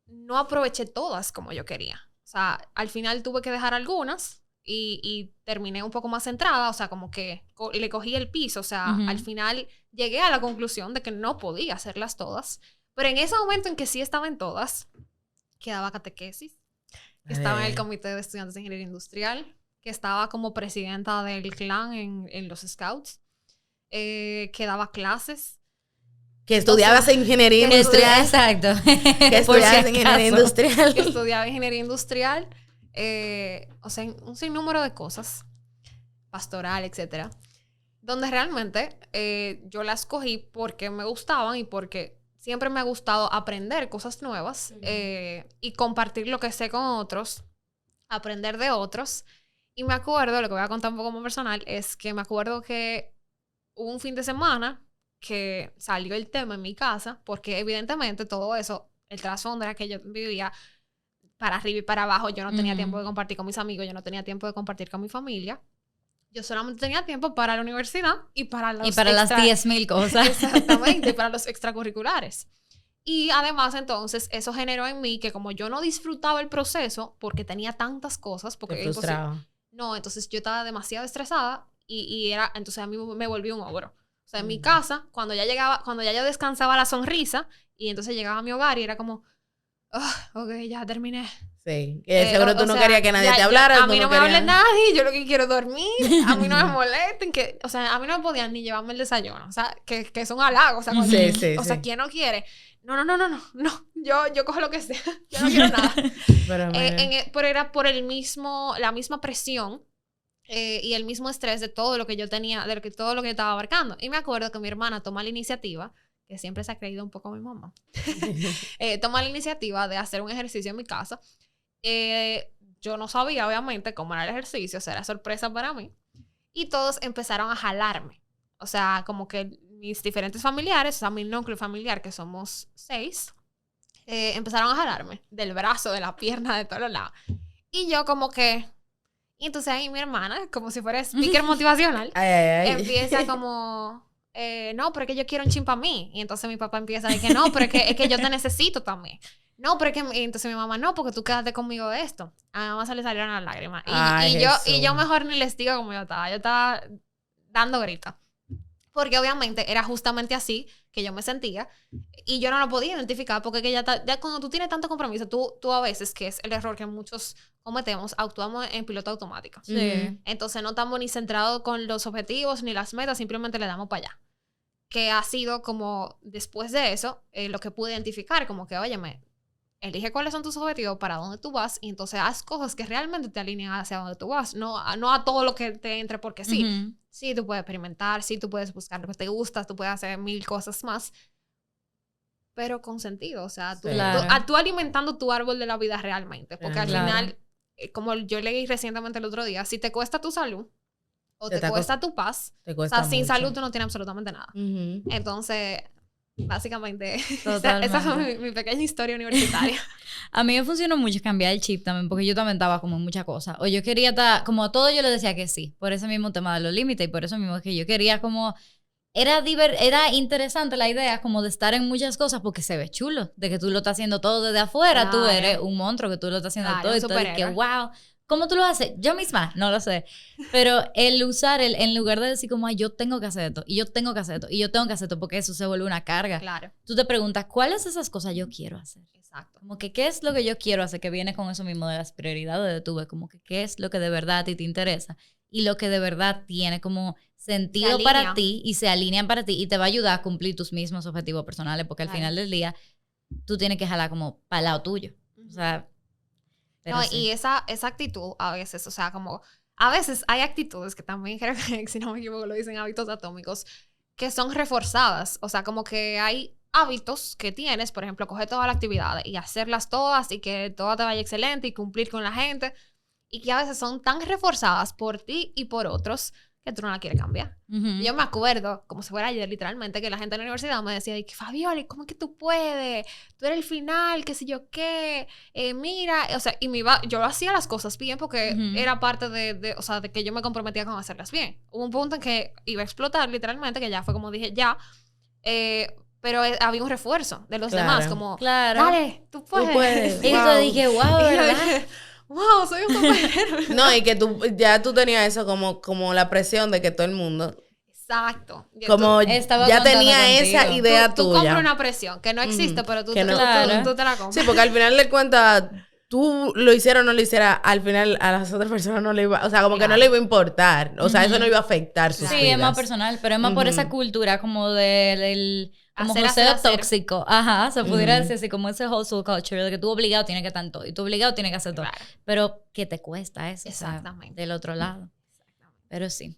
no aproveché todas como yo quería. O sea, al final tuve que dejar algunas y terminé un poco más centrada, o sea, como que le cogí el piso, o sea, al final llegué a la conclusión de que no podía hacerlas todas, pero en ese momento en que sí estaba en todas, quedaba catequesis, que estaba en el comité de estudiantes de ingeniería industrial, que estaba como presidenta del clan en los scouts, que daba clases. Que estudiabas ingeniería industrial. Exacto. Que estudiabas ingeniería industrial. Que estudiaba ingeniería industrial. O sea, un sinnúmero de cosas. Pastoral, etcétera. Donde realmente yo las cogí porque me gustaban y porque siempre me ha gustado aprender cosas nuevas y compartir lo que sé con otros, aprender de otros. Y me acuerdo, lo que voy a contar un poco como personal, es que me acuerdo que hubo un fin de semana que salió el tema en mi casa, porque evidentemente todo eso, el trasfondo era que yo vivía para arriba y para abajo, yo no tenía tiempo de compartir con mis amigos, yo no tenía tiempo de compartir con mi familia. Yo solamente tenía tiempo para la universidad y para las 10,000 cosas. Exactamente, para los extracurriculares. Y además, entonces, eso generó en mí que como yo no disfrutaba el proceso porque tenía tantas cosas, porque te frustraba. No, entonces yo estaba demasiado estresada y era, entonces a mí me volví un ogro. O sea, en mi casa, cuando ya yo descansaba la sonrisa y entonces llegaba a mi hogar y era como, ok, ya terminé. Sí, que seguro tú no querías que nadie te hablara. A mí no me hable nadie, yo lo que quiero es dormir, a mí no me molesten, o sea, a mí no me podían ni llevarme el desayuno, o sea, que es un halago, o sea, ¿quién no quiere? No, yo cojo lo que sea, yo no quiero nada. Pero era por la misma presión y el mismo estrés de todo lo que yo tenía, todo lo que yo estaba abarcando. Y me acuerdo que mi hermana toma la iniciativa, que siempre se ha creído un poco mi mamá, toma la iniciativa de hacer un ejercicio en mi casa. Yo no sabía, obviamente, cómo era el ejercicio, o sea, era sorpresa para mí. Y todos empezaron a jalarme. O sea, como que mis diferentes familiares, o sea, mi núcleo familiar, que somos 6, empezaron a jalarme del brazo, de la pierna, de todos los lados. Y yo como que... Y entonces ahí mi hermana, como si fuera speaker motivacional, empieza como... no, pero es que yo quiero un chin para mí. Y entonces mi papá empieza a decir que no, pero es que yo te necesito también. No, pero es que... Y entonces mi mamá, no, porque tú quédate conmigo de esto. A mi mamá se le salieron las lágrimas. Y yo mejor ni les digo como yo estaba dando gritos. Porque obviamente era justamente así que yo me sentía y yo no lo podía identificar porque que ya cuando tú tienes tanto compromiso, tú a veces, que es el error que muchos cometemos, actuamos en piloto automático. Sí. Entonces no estamos ni centrados con los objetivos ni las metas, simplemente le damos para allá. Que ha sido como después de eso lo que pude identificar, como que, óyeme, elige cuáles son tus objetivos, para dónde tú vas y entonces haz cosas que realmente te alineen hacia dónde tú vas, no a todo lo que te entre porque sí. Sí, tú puedes experimentar, sí, tú puedes buscar lo que te gusta, tú puedes hacer 1000 cosas más, pero con sentido, o sea, tú alimentando tu árbol de la vida realmente, porque al final, como yo leí recientemente el otro día, si te cuesta tu salud o te cuesta tu paz, o sea, sin salud tú no tienes absolutamente nada. Entonces... Básicamente, esa es mi pequeña historia universitaria. A mí me funcionó mucho cambiar el chip también, porque yo también estaba como en muchas cosas. O yo quería estar, como a todo yo le decía que sí, por ese mismo tema de los límites y por eso mismo que yo quería como... Era interesante la idea como de estar en muchas cosas porque se ve chulo, de que tú lo estás haciendo todo desde afuera, tú eres un monstruo que tú lo estás haciendo todo y todo, y que wow... ¿Cómo tú lo haces? Yo misma, no lo sé. Pero el usar, en lugar de decir como, ay, yo tengo que hacer esto, y yo tengo que hacer esto, y yo tengo que hacer esto, porque eso se vuelve una carga. Claro. Tú te preguntas, ¿cuáles de esas cosas yo quiero hacer? Exacto. Como que, ¿qué es lo que yo quiero hacer? Que viene con eso mismo de las prioridades de tu vida. Como que, ¿qué es lo que de verdad a ti te interesa? Y lo que de verdad tiene como sentido para ti, y se alinean para ti, y te va a ayudar a cumplir tus mismos objetivos personales, porque al final del día, tú tienes que jalar como para el lado tuyo. O sea... No, sí. Y esa actitud a veces, o sea, como a veces hay actitudes que también creo que, si no me equivoco, lo dicen hábitos atómicos, que son reforzadas. O sea, como que hay hábitos que tienes, por ejemplo, coger todas las actividades y hacerlas todas y que todo te vaya excelente y cumplir con la gente. Y que a veces son tan reforzadas por ti y por otros que tú no la quieres cambiar. Yo me acuerdo, como si fuera ayer literalmente, que la gente en la universidad me decía, Fabiola, ¿cómo es que tú puedes? Tú eres el final, qué sé yo qué, mira, o sea, y yo hacía las cosas bien porque era parte o sea, de que yo me comprometía con hacerlas bien. Hubo un punto en que iba a explotar literalmente, que ya fue como dije, ya, pero había un refuerzo de los demás, como, dale, tú puedes. Y yo dije, wow, ¿verdad? Wow, soy un compañero. No, y que tú tenías eso como la presión de que todo el mundo... Exacto. Como ya tenía esa idea tuya. Tú compras una presión que no existe, pero tú te la compras. Sí, porque al final de cuentas, tú lo hicieras o no lo hicieras, al final a las otras personas no le iba... O sea, como que no le iba a importar. O sea, eso no iba a afectar sus vidas. Sí, es más personal, pero es más por esa cultura como del... Como joseo tóxico. Ajá, se pudiera decir así, como ese hustle culture, de que tú obligado tienes que estar en todo, y tú obligado tienes que hacer todo. Claro. Pero ¿qué te cuesta eso? Exactamente. O sea, del otro lado. Exactamente. Pero sí.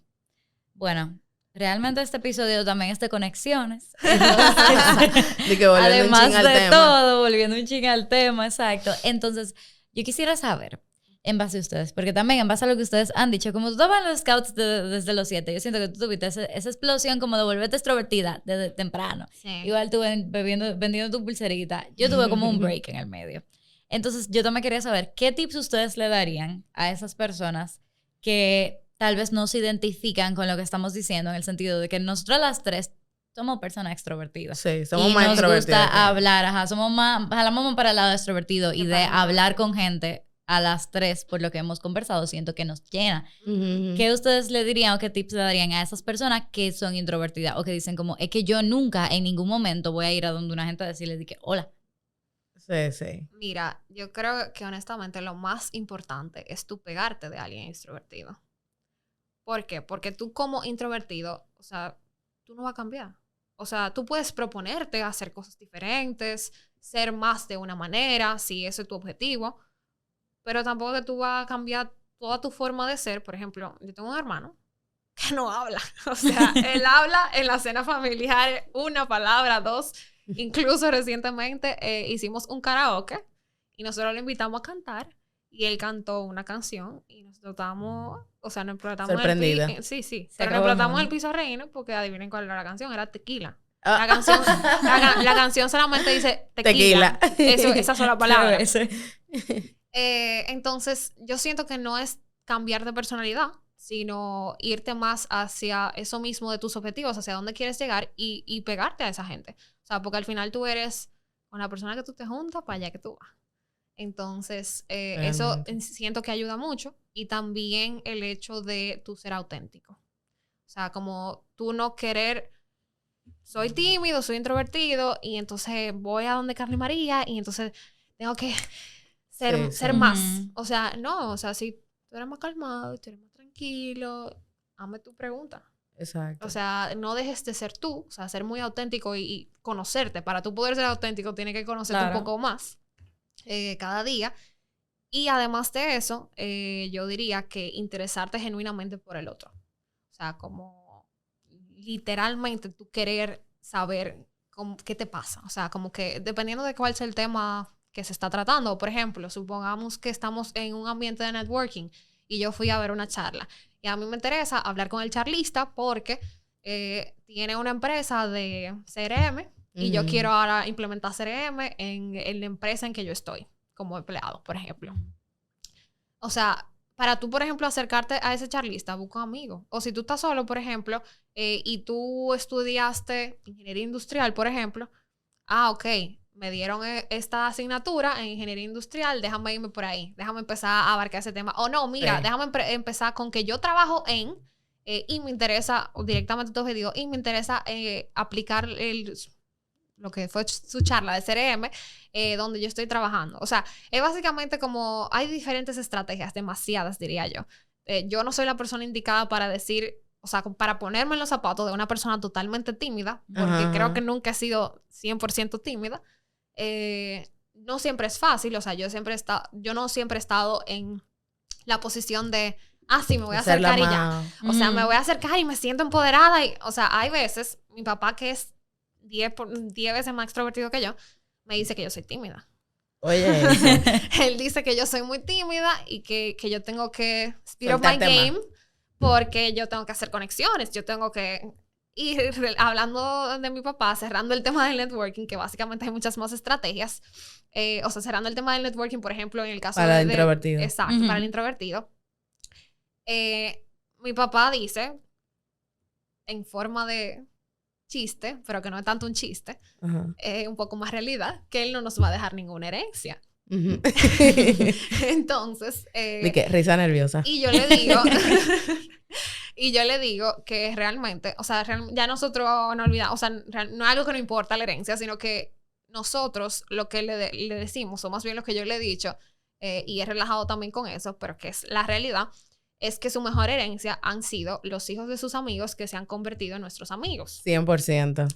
Bueno, realmente este episodio también es de conexiones. Entonces, de que además de todo, volviendo un ching al tema, exacto. Entonces, yo quisiera saber, en base a ustedes, porque también en base a lo que ustedes han dicho, como tú estabas en los scouts desde los 7, yo siento que tú tuviste esa explosión como de volverte extrovertida desde temprano. Sí. Igual tú vendiendo tu pulserita. Yo tuve como un break en el medio. Entonces, yo también quería saber, ¿qué tips ustedes le darían a esas personas que tal vez no se identifican con lo que estamos diciendo, en el sentido de que nosotras las tres somos personas extrovertidas? Sí, somos más extrovertidas. Y nos gusta hablar, jalamos más para el lado extrovertido y de hablar con gente. A las tres, por lo que hemos conversado, siento que nos llena. ¿Qué ustedes le dirían o qué tips le darían a esas personas que son introvertidas o que dicen como, es que yo nunca en ningún momento voy a ir a donde una gente a decirle de que hola? Sí. Mira, yo creo que honestamente lo más importante es tú pegarte de alguien extrovertido. ¿Por qué? Porque tú como introvertido, o sea, tú no vas a cambiar. O sea, tú puedes proponerte hacer cosas diferentes, ser más de una manera, si ese es tu objetivo, pero tampoco que tú vas a cambiar toda tu forma de ser. Por ejemplo, yo tengo un hermano que no habla. O sea, él habla en la cena familiar una palabra, dos. Incluso recientemente hicimos un karaoke y nosotros lo invitamos a cantar y él cantó una canción y nosotros estábamos, o sea, nos explotamos sorprendida. Sí. Pero nos explotamos el piso a reírnos porque adivinen cuál era la canción, era Tequila. La canción solamente dice tequila. Esa sola palabra. Entonces, yo siento que no es cambiar de personalidad, sino irte más hacia eso mismo de tus objetivos, hacia dónde quieres llegar y pegarte a esa gente. O sea, porque al final tú eres con la persona que tú te juntas para allá que tú vas. Entonces, eso siento que ayuda mucho. Y también el hecho de tú ser auténtico. O sea, como tú no querer, soy tímido, soy introvertido, y entonces voy a donde Carly María, y entonces tengo que ser más. O sea, no, o sea, si tú eres más calmado, tú eres más tranquilo, hazme tu pregunta. Exacto. O sea, no dejes de ser tú, o sea, ser muy auténtico y conocerte. Para tú poder ser auténtico, tienes que conocerte un poco más cada día. Y además de eso, yo diría que interesarte genuinamente por el otro. O sea, como literalmente tú querer saber qué te pasa. O sea, como que dependiendo de cuál sea el tema que se está tratando. Por ejemplo, supongamos que estamos en un ambiente de networking y yo fui a ver una charla. Y a mí me interesa hablar con el charlista porque tiene una empresa de CRM y yo quiero ahora implementar CRM en la empresa en que yo estoy como empleado, por ejemplo. O sea, para tú, por ejemplo, acercarte a ese charlista, busca un amigo. O si tú estás solo, por ejemplo, y tú estudiaste ingeniería industrial, por ejemplo, ok, me dieron esta asignatura en ingeniería industrial, déjame irme por ahí, déjame empezar a abarcar ese tema. O no, mira, déjame empezar con que yo trabajo y me interesa directamente tu objetivo, y me interesa aplicar lo que fue su charla de CRM, donde yo estoy trabajando. O sea, es básicamente como, hay diferentes estrategias, demasiadas diría yo. Yo no soy la persona indicada para decir, o sea, para ponerme en los zapatos de una persona totalmente tímida, porque creo que nunca he sido 100% tímida. No siempre es fácil, o sea, yo no siempre he estado en la posición de, sí, me voy a acercar y ya. O sea, me voy a acercar y me siento empoderada. O sea, hay veces, mi papá, que es 10 veces más extrovertido que yo, me dice que yo soy tímida. Oye, él dice que yo soy muy tímida y que yo tengo que speed up my game porque yo tengo que hacer conexiones, yo tengo que... Y hablando de mi papá, cerrando el tema del networking, que básicamente hay muchas más estrategias, o sea, cerrando el tema del networking, por ejemplo, en el caso para el introvertido. Exacto, para el introvertido. Mi papá dice, en forma de chiste, pero que no es tanto un chiste, un poco más realidad, que él no nos va a dejar ninguna herencia. Entonces... ¿De qué? Risa nerviosa. Y yo le digo que realmente, o sea, ya nosotros no olvidamos, o sea, no es algo que no importa la herencia, sino que nosotros lo que le decimos, o más bien lo que yo le he dicho, y he relajado también con eso, pero que es la realidad, es que su mejor herencia han sido los hijos de sus amigos que se han convertido en nuestros amigos. 100%.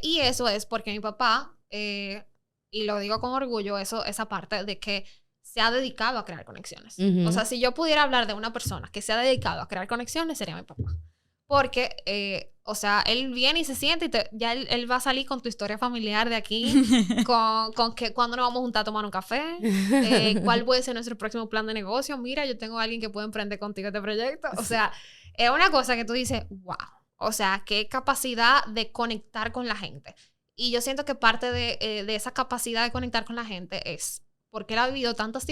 Y eso es porque mi papá, y lo digo con orgullo, esa parte de que se ha dedicado a crear conexiones. O sea, si yo pudiera hablar de una persona que se ha dedicado a crear conexiones, sería mi papá. porque, o sea, él viene y se siente y ya él va a salir con tu historia familiar de aquí, con que cuándo nos vamos a juntar a tomar un café, cuál puede ser nuestro próximo plan de negocio. Mira, yo tengo a alguien que puede emprender contigo este proyecto. O sea, es una cosa que tú dices, wow. O sea, qué capacidad de conectar con la gente. Y yo siento que parte de esa capacidad de conectar con la gente es porque él ha vivido tantas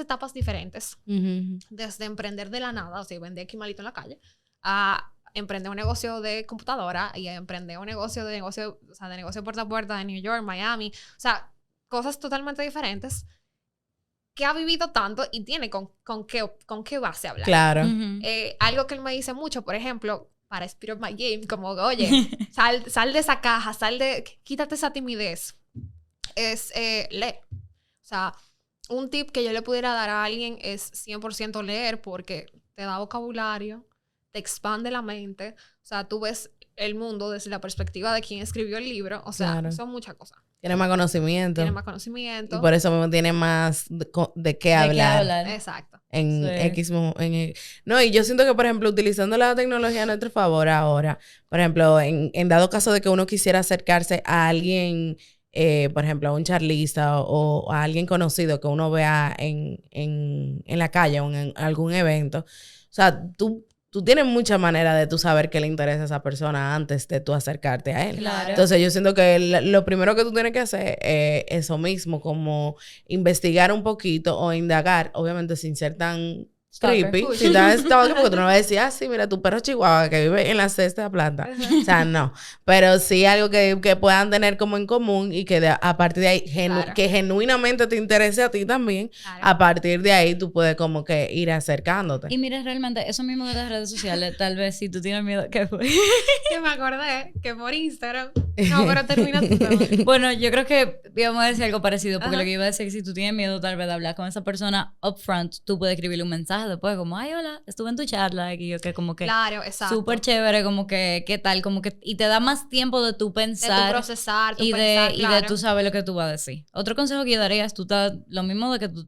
etapas diferentes, desde emprender de la nada, o sea, vender aquí malito en la calle, a emprender un negocio de computadora y a emprender un negocio de negocio puerta a puerta de New York, Miami. O sea, cosas totalmente diferentes que ha vivido tanto y tiene con qué base hablar. Claro. Algo que él me dice mucho, por ejemplo, para Speed Up My Game, como, oye, sal de esa caja, quítate esa timidez. Es lee. O sea, un tip que yo le pudiera dar a alguien es 100% leer porque te da vocabulario, te expande la mente. O sea, tú ves el mundo desde la perspectiva de quien escribió el libro. O sea, son muchas cosas. Tiene más conocimiento. Y por eso mismo tiene más de qué hablar. Exacto. En X... No, y yo siento que, por ejemplo, utilizando la tecnología a nuestro favor ahora, por ejemplo, en dado caso de que uno quisiera acercarse a alguien, por ejemplo, a un charlista o a alguien conocido que uno vea en la calle o en algún evento, o sea, tú tienes mucha manera de tú saber qué le interesa a esa persona antes de tú acercarte a él. Claro. Entonces, yo siento que lo primero que tú tienes que hacer es eso mismo, como investigar un poquito o indagar, obviamente sin ser tan creepy. Si estás stalker, porque tú no vas a decir, sí, mira, tu perro chihuahua que vive en la sexta planta. O sea, no. Pero sí algo que puedan tener como en común y que a partir de ahí, que genuinamente te interese a ti también. Claro. A partir de ahí tú puedes como que ir acercándote. Y mira, realmente, eso mismo de las redes sociales, tal vez si tú tienes miedo, ¿qué fue? Que me acordé que por Instagram... No, pero termina tu tema. Bueno, yo creo que íbamos a decir algo parecido, porque lo que iba a decir es que si tú tienes miedo tal vez de hablar con esa persona upfront, tú puedes escribirle un mensaje después como, ay, hola, estuve en tu charla, y yo que como que claro, exacto, súper chévere, como que, ¿qué tal? Como que, y te da más tiempo de tú pensar, de tu procesar, y de tú saber lo que tú vas a decir. Otro consejo que yo daría es lo mismo de que tú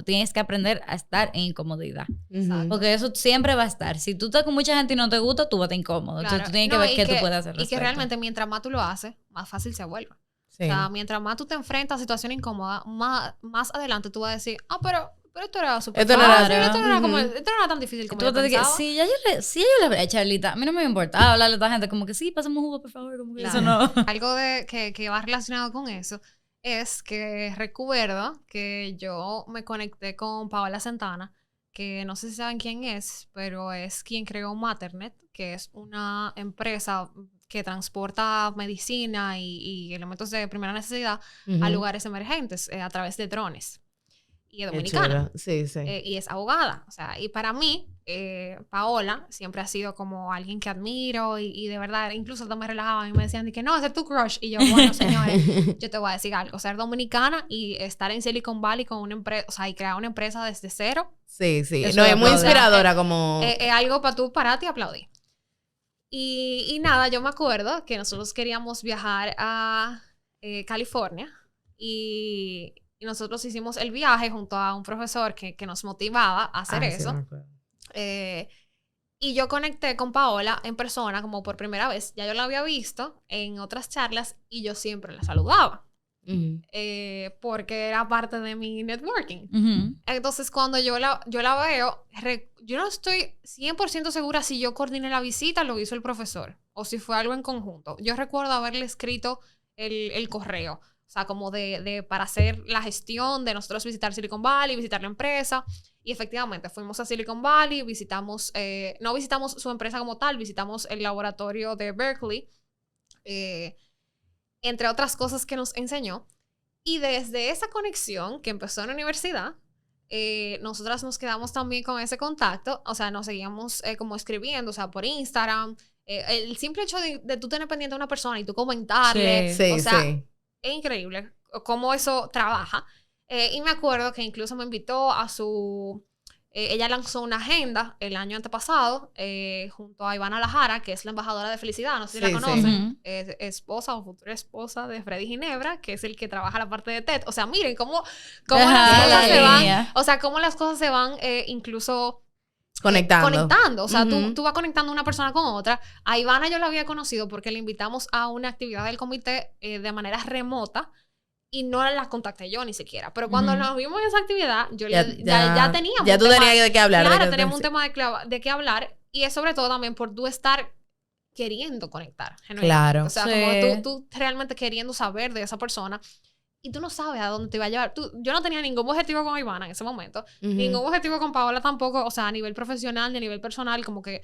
tienes que aprender a estar en incomodidad. Exacto. Porque eso siempre va a estar. Si tú estás con mucha gente y no te gusta, tú vas a estar incómodo. Claro. Entonces tú tienes que ver qué tú puedes hacer. Y que realmente mientras más tú lo haces, más fácil se vuelve. Sí. O sea, mientras más tú te enfrentas a situaciones incómodas, más adelante tú vas a decir, pero esto era súper fácil, esto no era tan difícil como yo pensaba. Sí, yo le hablé a Charlita, a mí no me importaba hablarle a esta gente como que sí, pasemos jugo, por favor, como que claro. Eso no. Algo que va relacionado con eso es que recuerdo que yo me conecté con Paola Santana, que no sé si saben quién es, pero es quien creó Matternet, que es una empresa que transporta medicina y elementos de primera necesidad a lugares emergentes a través de drones. Y es dominicana. Sí. Y es abogada. O sea, y para mí, Paola siempre ha sido como alguien que admiro y de verdad, incluso hasta me relajaban y me decían que no, ese es tu crush. Y yo, bueno, señores, yo te voy a decir algo. Ser dominicana y estar en Silicon Valley con una empresa, o sea, y crear una empresa desde cero. Sí. No, es muy inspiradora como... Es algo para tú pararte y aplaudir. Y nada, yo me acuerdo que nosotros queríamos viajar a California y nosotros hicimos el viaje junto a un profesor que nos motivaba a hacer eso. Y yo conecté con Paola en persona como por primera vez. Ya yo la había visto en otras charlas y yo siempre la saludaba. Porque era parte de mi networking. Entonces, cuando yo la veo, yo no estoy 100% segura si yo coordiné la visita, lo hizo el profesor, o si fue algo en conjunto. Yo recuerdo haberle escrito el correo, o sea, como para hacer la gestión de nosotros visitar Silicon Valley, visitar la empresa. Y efectivamente, fuimos a Silicon Valley, no visitamos su empresa como tal, visitamos el laboratorio de Berkeley, entre otras cosas que nos enseñó. Y desde esa conexión que empezó en la universidad, nosotras nos quedamos también con ese contacto. O sea, nos seguíamos como escribiendo, o sea, por Instagram. El simple hecho de tú tener pendiente a una persona y tú comentarle. Sí, o sea, es increíble cómo eso trabaja. Y me acuerdo que incluso me invitó a su... ella lanzó una agenda el año antepasado junto a Ivana Lajara, que es la embajadora de felicidad, no sé si la conocen, es esposa o futura esposa de Freddy Ginebra, que es el que trabaja la parte de TED. O sea, miren cómo las cosas se van, o sea, cómo las cosas se van incluso conectando. O sea, tú vas conectando una persona con otra. A Ivana yo la había conocido porque le invitamos a una actividad del comité de manera remota y no la contacté yo ni siquiera. Pero cuando nos vimos en esa actividad, ya teníamos ya tú tenías de qué hablar. Claro, teníamos un tema de qué hablar y es sobre todo también por tú estar queriendo conectar. Claro. O sea, como tú realmente queriendo saber de esa persona. Y tú no sabes a dónde te va a llevar. Yo no tenía ningún objetivo con Ivana en ese momento. Ningún objetivo con Paola tampoco. O sea, a nivel profesional ni a nivel personal. Como que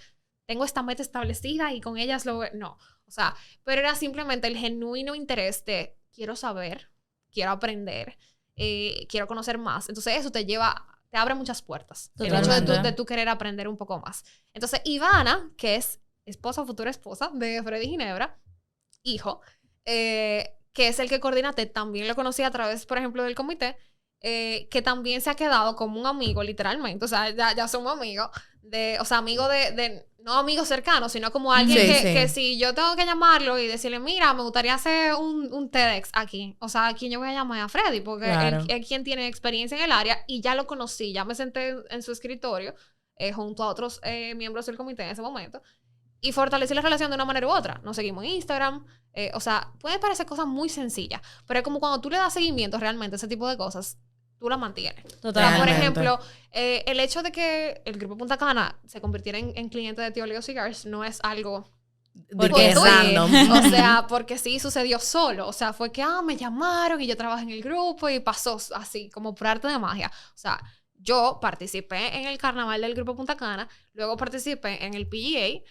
tengo esta meta establecida y con ellas lo... No. O sea, pero era simplemente el genuino interés de quiero saber, quiero aprender, quiero conocer más. Entonces eso te abre muchas puertas. Totalmente. El hecho de tú querer aprender un poco más. Entonces Ivana, que es futura esposa de Freddy Ginebra, hijo, que es el que coordina TED, también lo conocí a través, por ejemplo, del comité, que también se ha quedado como un amigo, literalmente. O sea, ya somos amigos, o sea, amigos no amigos cercanos, sino como alguien que si yo tengo que llamarlo y decirle, mira, me gustaría hacer un TEDx aquí. O sea, ¿a quién yo voy a llamar? A Freddy, porque él es quien tiene experiencia en el área y ya lo conocí, ya me senté en su escritorio junto a otros miembros del comité en ese momento. Y fortalecer la relación de una manera u otra. Nos seguimos en Instagram. O sea, pueden parecer cosas muy sencillas, pero es como cuando tú le das seguimiento realmente a ese tipo de cosas, tú las mantienes. Totalmente. Por ejemplo, el hecho de que el Grupo Punta Cana se convirtiera en cliente de Tío Leo Cigars no es algo... Porque es random. O sea, porque sí sucedió solo. O sea, fue que, me llamaron y yo trabajé en el grupo y pasó así, como por arte de magia. O sea, yo participé en el carnaval del Grupo Punta Cana, luego participé en el PGA,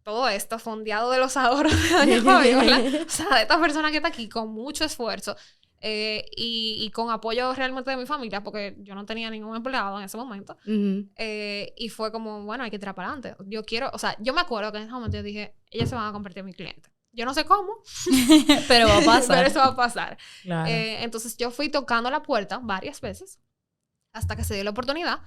todo esto fondeado de los ahorros de Doña Fabiola, o sea, de esta persona que está aquí con mucho esfuerzo y con apoyo realmente de mi familia, porque yo no tenía ningún empleado en ese momento. Y fue como, bueno, hay que tirar para adelante. Yo me acuerdo que en ese momento yo dije, ellas se van a convertir en mi cliente. Yo no sé cómo, pero va a pasar. pero eso va a pasar. Claro. Entonces yo fui tocando la puerta varias veces hasta que se dio la oportunidad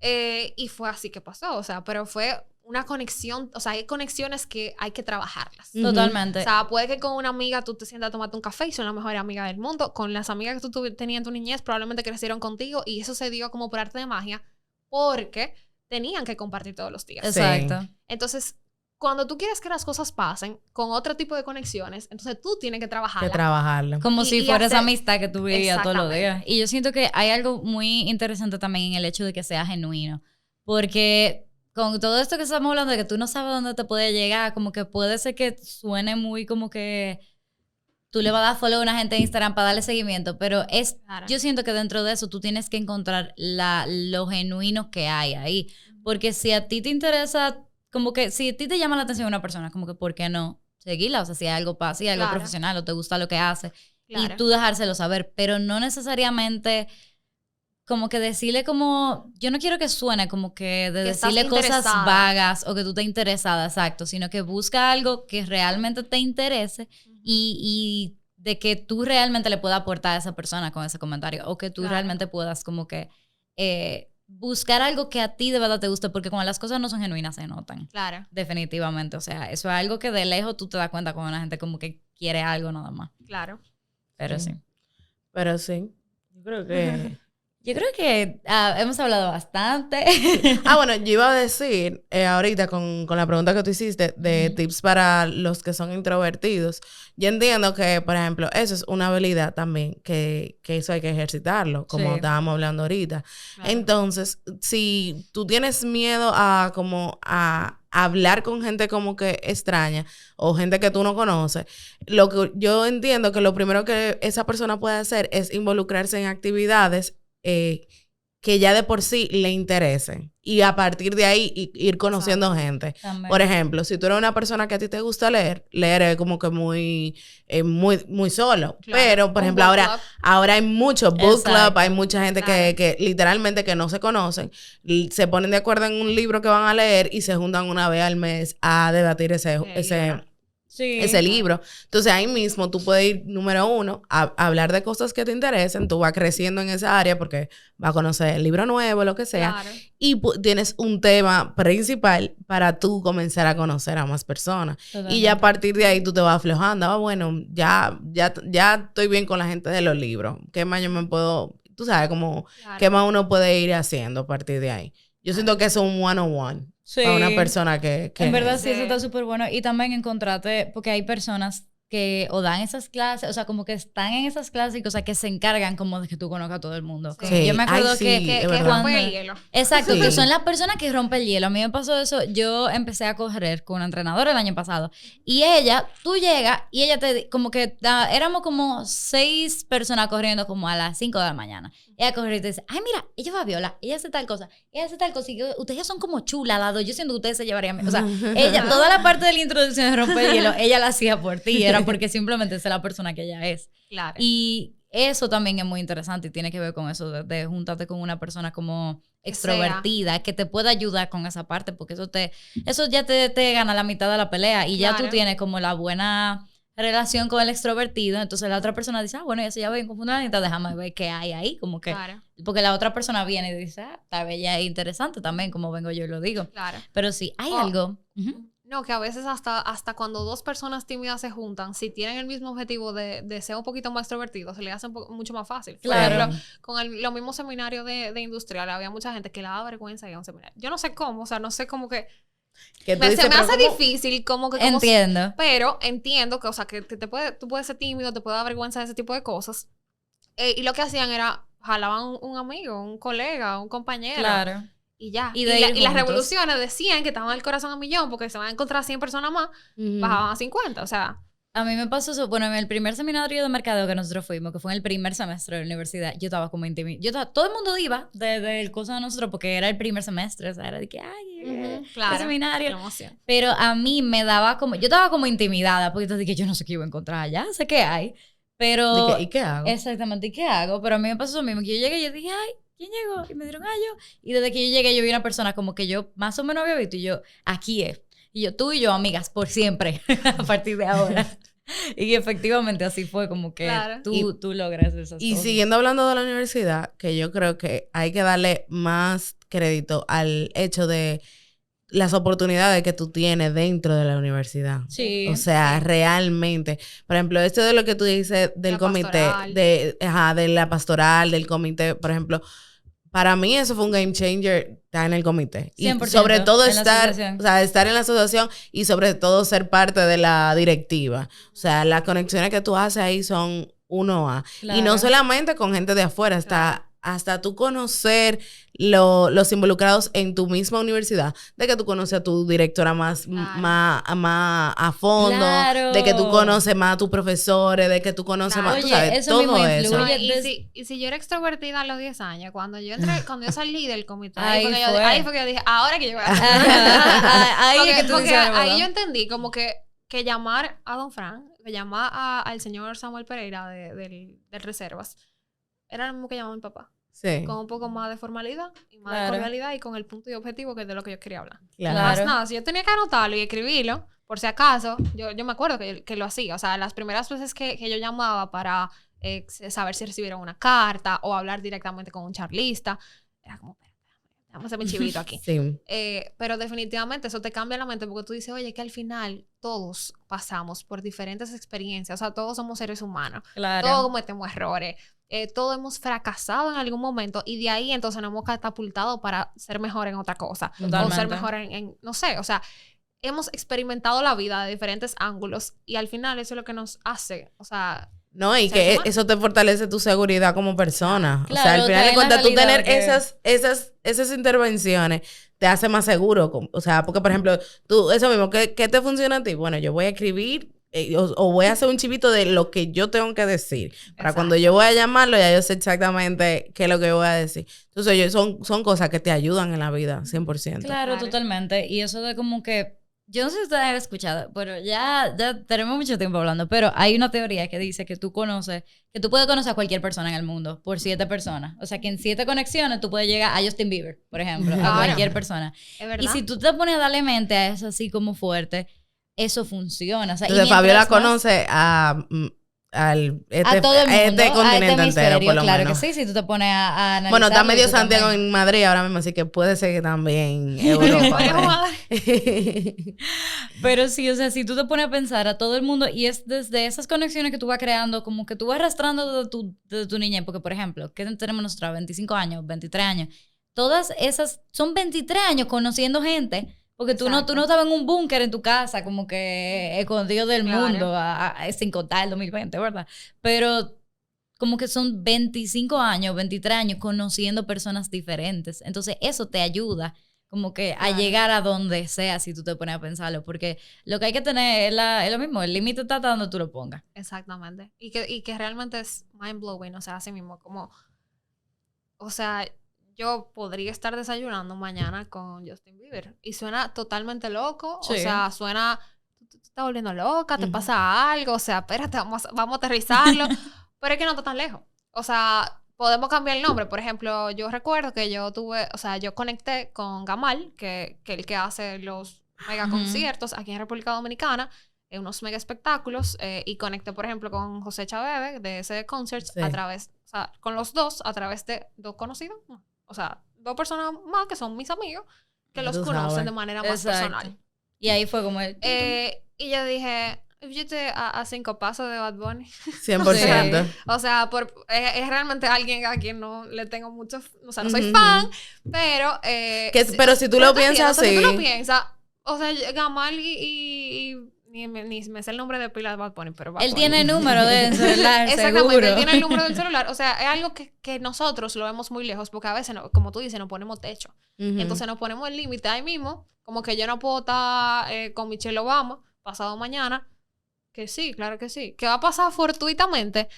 y fue así que pasó. O sea, pero fue una conexión, o sea, hay conexiones que hay que trabajarlas. Totalmente. O sea, puede que con una amiga tú te sientas a tomarte un café y son la mejor amiga del mundo. Con las amigas que tú tenías en tu niñez probablemente crecieron contigo y eso se dio como por arte de magia porque tenían que compartir todos los días. Exacto. Sí. Entonces, cuando tú quieres que las cosas pasen con otro tipo de conexiones, entonces tú tienes que trabajarla. Como si fuera esa amistad que tú vivías todos los días. Exactamente. Y yo siento que hay algo muy interesante también en el hecho de que sea genuino. Porque con todo esto que estamos hablando de que tú no sabes dónde te puede llegar, como que puede ser que suene muy como que tú le vas a dar follow a una gente de Instagram para darle seguimiento, pero Claro. yo siento que dentro de eso tú tienes que encontrar lo genuino que hay ahí. Porque si a ti te interesa, como que si a ti te llama la atención una persona, como que ¿por qué no seguirla? O sea, si hay algo si hay algo Claro. profesional o te gusta lo que hace, Claro. y tú dejárselo saber, pero no necesariamente como que decirle como, yo no quiero que suene como que de Que decirle estás cosas interesada. vagas o que tú estés interesada, exacto, sino que busca algo que realmente te interese y de que tú realmente le puedas aportar a esa persona con ese comentario o que tú Claro. realmente puedas como que buscar algo que a ti de verdad te guste, porque cuando las cosas no son genuinas se notan. Claro. Definitivamente, o sea, eso es algo que de lejos tú te das cuenta cuando una gente como que quiere algo nada más. Claro. Pero Sí. sí. Pero sí, yo creo que... Yo creo que hemos hablado bastante. Bueno, yo iba a decir ahorita con la pregunta que tú hiciste de tips para los que son introvertidos. Yo entiendo que, por ejemplo, eso es una habilidad también, que eso hay que ejercitarlo, como Sí. estábamos hablando ahorita. Claro. Entonces, si tú tienes miedo a hablar con gente como que extraña o gente que tú no conoces, lo que yo entiendo que lo primero que esa persona puede hacer es involucrarse en actividades que ya de por sí le interesen. Y a partir de ahí ir conociendo gente. También. Por ejemplo, si tú eres una persona que a ti te gusta leer es como que muy solo. Claro. Pero, por Un ejemplo, book ahora hay mucho book club, Exacto. hay mucha gente Claro. que literalmente que no se conocen, se ponen de acuerdo en un libro que van a leer y se juntan una vez al mes a debatir ese libro. Entonces ahí mismo tú puedes ir, número uno, a hablar de cosas que te interesen, tú vas creciendo en esa área porque vas a conocer el libro nuevo, lo que sea, Claro. y tienes un tema principal para tú comenzar a conocer a más personas. Totalmente. Y ya a partir de ahí tú te vas aflojando. Bueno, ya estoy bien con la gente de los libros. ¿Qué más yo me puedo, tú sabes, como, Claro. qué más uno puede ir haciendo a partir de ahí? Yo siento que eso es un one-on-one. Sí. Para una persona que en verdad sí, eso está súper bueno. Y también encontrarte, porque hay personas que o dan esas clases, o sea, como que están en esas clases y, o sea, que se encargan como de que tú conozcas a todo el mundo. Sí. Yo me acuerdo que rompe el hielo. Exacto, que son las personas que rompen el hielo. A mí me pasó eso, yo empecé a correr con una entrenadora el año pasado y tú llegas y ella como que éramos como 6 personas corriendo como a las 5 de la mañana. Ella corre y te dice, ay, mira, ella va a Viola, ella hace tal cosa, y ustedes son como chulas, las dos, yo siento que ustedes se llevarían, o sea, ella, toda la parte de la introducción de romper el hielo, ella la hacía por ti, era porque simplemente es la persona que ella es. Claro. Y eso también es muy interesante y tiene que ver con eso de juntarte con una persona como extrovertida, que te pueda ayudar con esa parte, porque eso ya te gana la mitad de la pelea y ya tú tienes como la buena relación con el extrovertido, entonces la otra persona dice, bueno, ya se lleva bien con fulanita, déjame ver qué hay ahí, como que, porque la otra persona viene y dice, tal vez ya es interesante también, como vengo yo y lo digo. Claro. Pero sí, hay algo. No, que a veces hasta cuando 2 personas tímidas se juntan, si tienen el mismo objetivo de ser un poquito más extrovertidos, se les hace mucho más fácil. Claro. Por ejemplo, con los mismos seminarios de industrial, había mucha gente que le daba vergüenza ir a un seminario. Yo no sé cómo, o sea, no sé cómo que se me hace difícil como que... Entiendo. Pero entiendo que, o sea, que tú puedes ser tímido, te puede dar vergüenza de ese tipo de cosas. Y lo que hacían era, jalaban un amigo, un colega, un compañero. Claro. Y ya. Y las revoluciones decían que estaban el corazón a millón porque se van a encontrar 100 personas más, bajaban a 50, o sea... A mí me pasó eso, bueno, en el primer seminario de mercadeo que nosotros fuimos, que fue en el primer semestre de la universidad, yo estaba como intimidada. Todo el mundo iba desde el curso de nosotros porque era el primer semestre, o sea, era de que, claro, el seminario. Pero a mí me daba como, yo estaba como intimidada porque yo dije, yo no sé qué iba a encontrar allá, sé qué hay, pero... ¿Y qué hago? Exactamente, ¿y qué hago? Pero a mí me pasó eso mismo, que yo llegué y yo dije, ¿quién llegó? Y me dieron yo. Y desde que yo llegué, yo vi una persona como que yo más o menos había visto y yo, aquí es. Y yo, tú y yo, amigas, por siempre, a partir de ahora. Y efectivamente así fue, como que tú logras esas cosas. Y siguiendo hablando de la universidad, que yo creo que hay que darle más crédito al hecho de las oportunidades que tú tienes dentro de la universidad. Sí. O sea, realmente. Por ejemplo, esto de lo que tú dices del comité, de la pastoral, del comité, por ejemplo... Para mí eso fue un game changer estar en el comité. Y sobre todo estar en la asociación y sobre todo ser parte de la directiva. O sea, las conexiones que tú haces ahí son 1A. Claro. Y no solamente con gente de afuera, hasta tú conocer los involucrados en tu misma universidad, de que tú conoces a tu directora más a fondo, de que tú conoces más a tus profesores, de que tú conoces más, tú sabes, eso todo eso. Y si yo era extrovertida a los 10 años, cuando yo salí del comité, ahí fue que yo dije, ahora que yo voy a hacer. Ahí yo entendí como que llamar a Don Frank, que llamar al señor Samuel Pereira de Reservas, era lo mismo que llamaba a mi papá. Sí. Con un poco más de formalidad y más de cordialidad y con el punto y objetivo que es de lo que yo quería hablar. Claro. Más nada, si yo tenía que anotarlo y escribirlo, por si acaso, yo me acuerdo que lo hacía. O sea, las primeras veces que yo llamaba para saber si recibieron una carta o hablar directamente con un charlista, era como, vamos a hacer mi chivito aquí. Sí. Pero definitivamente eso te cambia la mente porque tú dices, oye, que al final todos pasamos por diferentes experiencias. O sea, todos somos seres humanos. Claro. Todos cometemos errores. Todos hemos fracasado en algún momento y de ahí entonces nos hemos catapultado para ser mejor en otra cosa. Totalmente. O ser mejor en no sé, o sea, hemos experimentado la vida de diferentes ángulos y al final eso es lo que nos hace, o sea... No, y que eso te fortalece tu seguridad como persona. Claro, o sea, al final de cuentas, tú tener esas intervenciones te hace más seguro. O sea, porque, por ejemplo, tú, eso mismo, ¿qué te funciona a ti? Bueno, yo voy a escribir o voy a hacer un chivito de lo que yo tengo que decir. Para cuando yo voy a llamarlo, ya yo sé exactamente qué es lo que voy a decir. Entonces, son cosas que te ayudan en la vida, 100%. Claro, totalmente. Y eso de como que... Yo no sé si ustedes han escuchado, pero ya tenemos mucho tiempo hablando, pero hay una teoría que dice que tú puedes conocer a cualquier persona en el mundo por 7 personas. O sea, que en 7 conexiones tú puedes llegar a Justin Bieber, por ejemplo, a cualquier persona. Es verdad. Y si tú te pones a darle mente a eso así como fuerte, eso funciona. O sea, entonces, Fabiola conoce a todo el mundo, continente entero, por lo claro menos. Que sí, si tú te pones a analizar. Bueno, está medio Santiago en Madrid ahora mismo, así que puede ser que también Europa. Pero sí, o sea, si tú te pones a pensar a todo el mundo, y es desde esas conexiones que tú vas creando, como que tú vas arrastrando desde tu niñez, porque, por ejemplo, ¿qué tenemos nosotros? 25 años, 23 años. todas esas, son 23 años conociendo gente, porque tú no estabas en un búnker en tu casa, como que escondido del mundo, sin contar el 2020, ¿verdad? Pero como que son 25 años, 23 años conociendo personas diferentes. Entonces eso te ayuda como que a llegar a donde sea si tú te pones a pensarlo, porque lo que hay que tener es lo mismo, el límite está donde tú lo pongas. Exactamente. Y que realmente es mind blowing, o sea, así mismo, como, o sea, yo podría estar desayunando mañana con Justin Bieber y suena totalmente loco, o sea, suena, tú te estás volviendo loca, te pasa algo, o sea, espérate, vamos a aterrizarlo, pero es que no está tan lejos, o sea, podemos cambiar el nombre. Por ejemplo, yo recuerdo que yo conecté con Gamal, que el que hace los mega conciertos aquí en República Dominicana, unos mega espectáculos, y conecté, por ejemplo, con José Chaveve de ese concert a través, o sea, con los dos, a través de dos conocidos, o sea, dos personas más que son mis amigos, que los conocen de manera más personal. Y ahí fue como y yo dije, yo estoy a 5 pasos de Bad Bunny. 100%. O sea, es realmente alguien a quien no le tengo mucho, o sea, no soy fan, pero... pero si tú lo piensas así... Si tú lo piensas, o sea, Gamal y ni me sé el nombre de pila de Bad Bunny, pero Bad Bunny. Él tiene el número del celular, Exactamente, seguro. él tiene el número del celular. O sea, es algo que nosotros lo vemos muy lejos, porque a veces, como tú dices, nos ponemos techo. Y entonces nos ponemos el límite ahí mismo, como que yo no puedo estar con Michelle Obama pasado mañana. Que sí, claro que sí. ¿Qué va a pasar fortuitamente?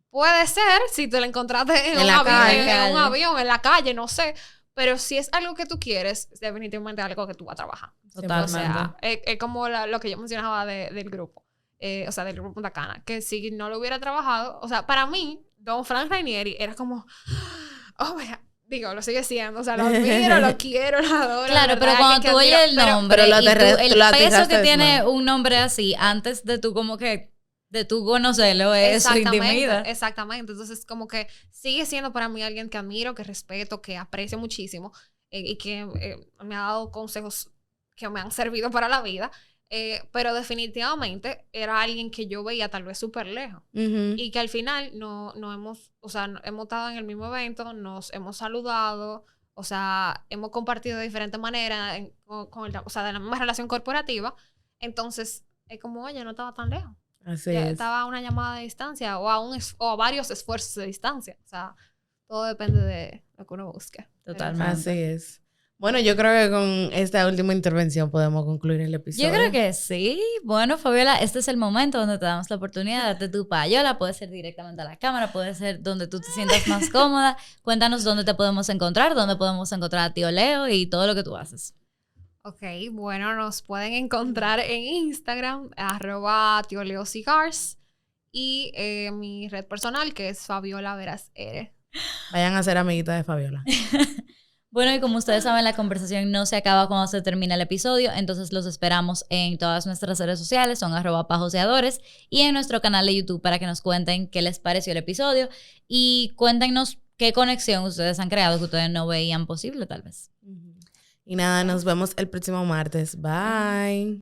Puede ser si te lo encontraste en un avión, en la calle, no sé. Pero si es algo que tú quieres, es definitivamente algo que tú vas a trabajar. Totalmente. O sea, es como lo que yo mencionaba del grupo. O sea, del grupo Punta Cana. Que si no lo hubiera trabajado... O sea, para mí, Don Frank Rainieri era como... Oh, my God. Digo, lo sigue siendo, o sea, lo admiro, lo quiero, lo adoro. Claro, pero cuando tú oyes el nombre, el peso que tiene un nombre así, antes de tú como que, de tú conocerlo, eso intimida. Exactamente, entonces como que sigue siendo para mí alguien que admiro, que respeto, que aprecio muchísimo, y que me ha dado consejos que me han servido para la vida. Pero definitivamente era alguien que yo veía tal vez súper lejos. Y que al final no hemos, o sea, hemos estado en el mismo evento, nos hemos saludado, o sea, hemos compartido de diferentes maneras, o sea, de la misma relación corporativa. Entonces, es como, oye, no estaba tan lejos. Así ya es. Estaba a una llamada de distancia o a varios esfuerzos de distancia. O sea, todo depende de lo que uno busque. Totalmente. Así es. Bueno, yo creo que con esta última intervención podemos concluir el episodio. Yo creo que sí. Bueno, Fabiola, este es el momento donde te damos la oportunidad de darte tu payola. Puede ser directamente a la cámara, puede ser donde tú te sientas más cómoda. Cuéntanos dónde te podemos encontrar, dónde podemos encontrar a Tío Leo y todo lo que tú haces. Ok, bueno, nos pueden encontrar en Instagram, @TioLeoCigars, y mi red personal, que es Fabiola Veras R. Vayan a ser amiguitas de Fabiola. Bueno, y como ustedes saben, la conversación no se acaba cuando se termina el episodio, entonces los esperamos en todas nuestras redes sociales, son @pajoseadores, y en nuestro canal de YouTube para que nos cuenten qué les pareció el episodio y cuéntenos qué conexión ustedes han creado que ustedes no veían posible, tal vez. Y nada, nos vemos el próximo martes. Bye.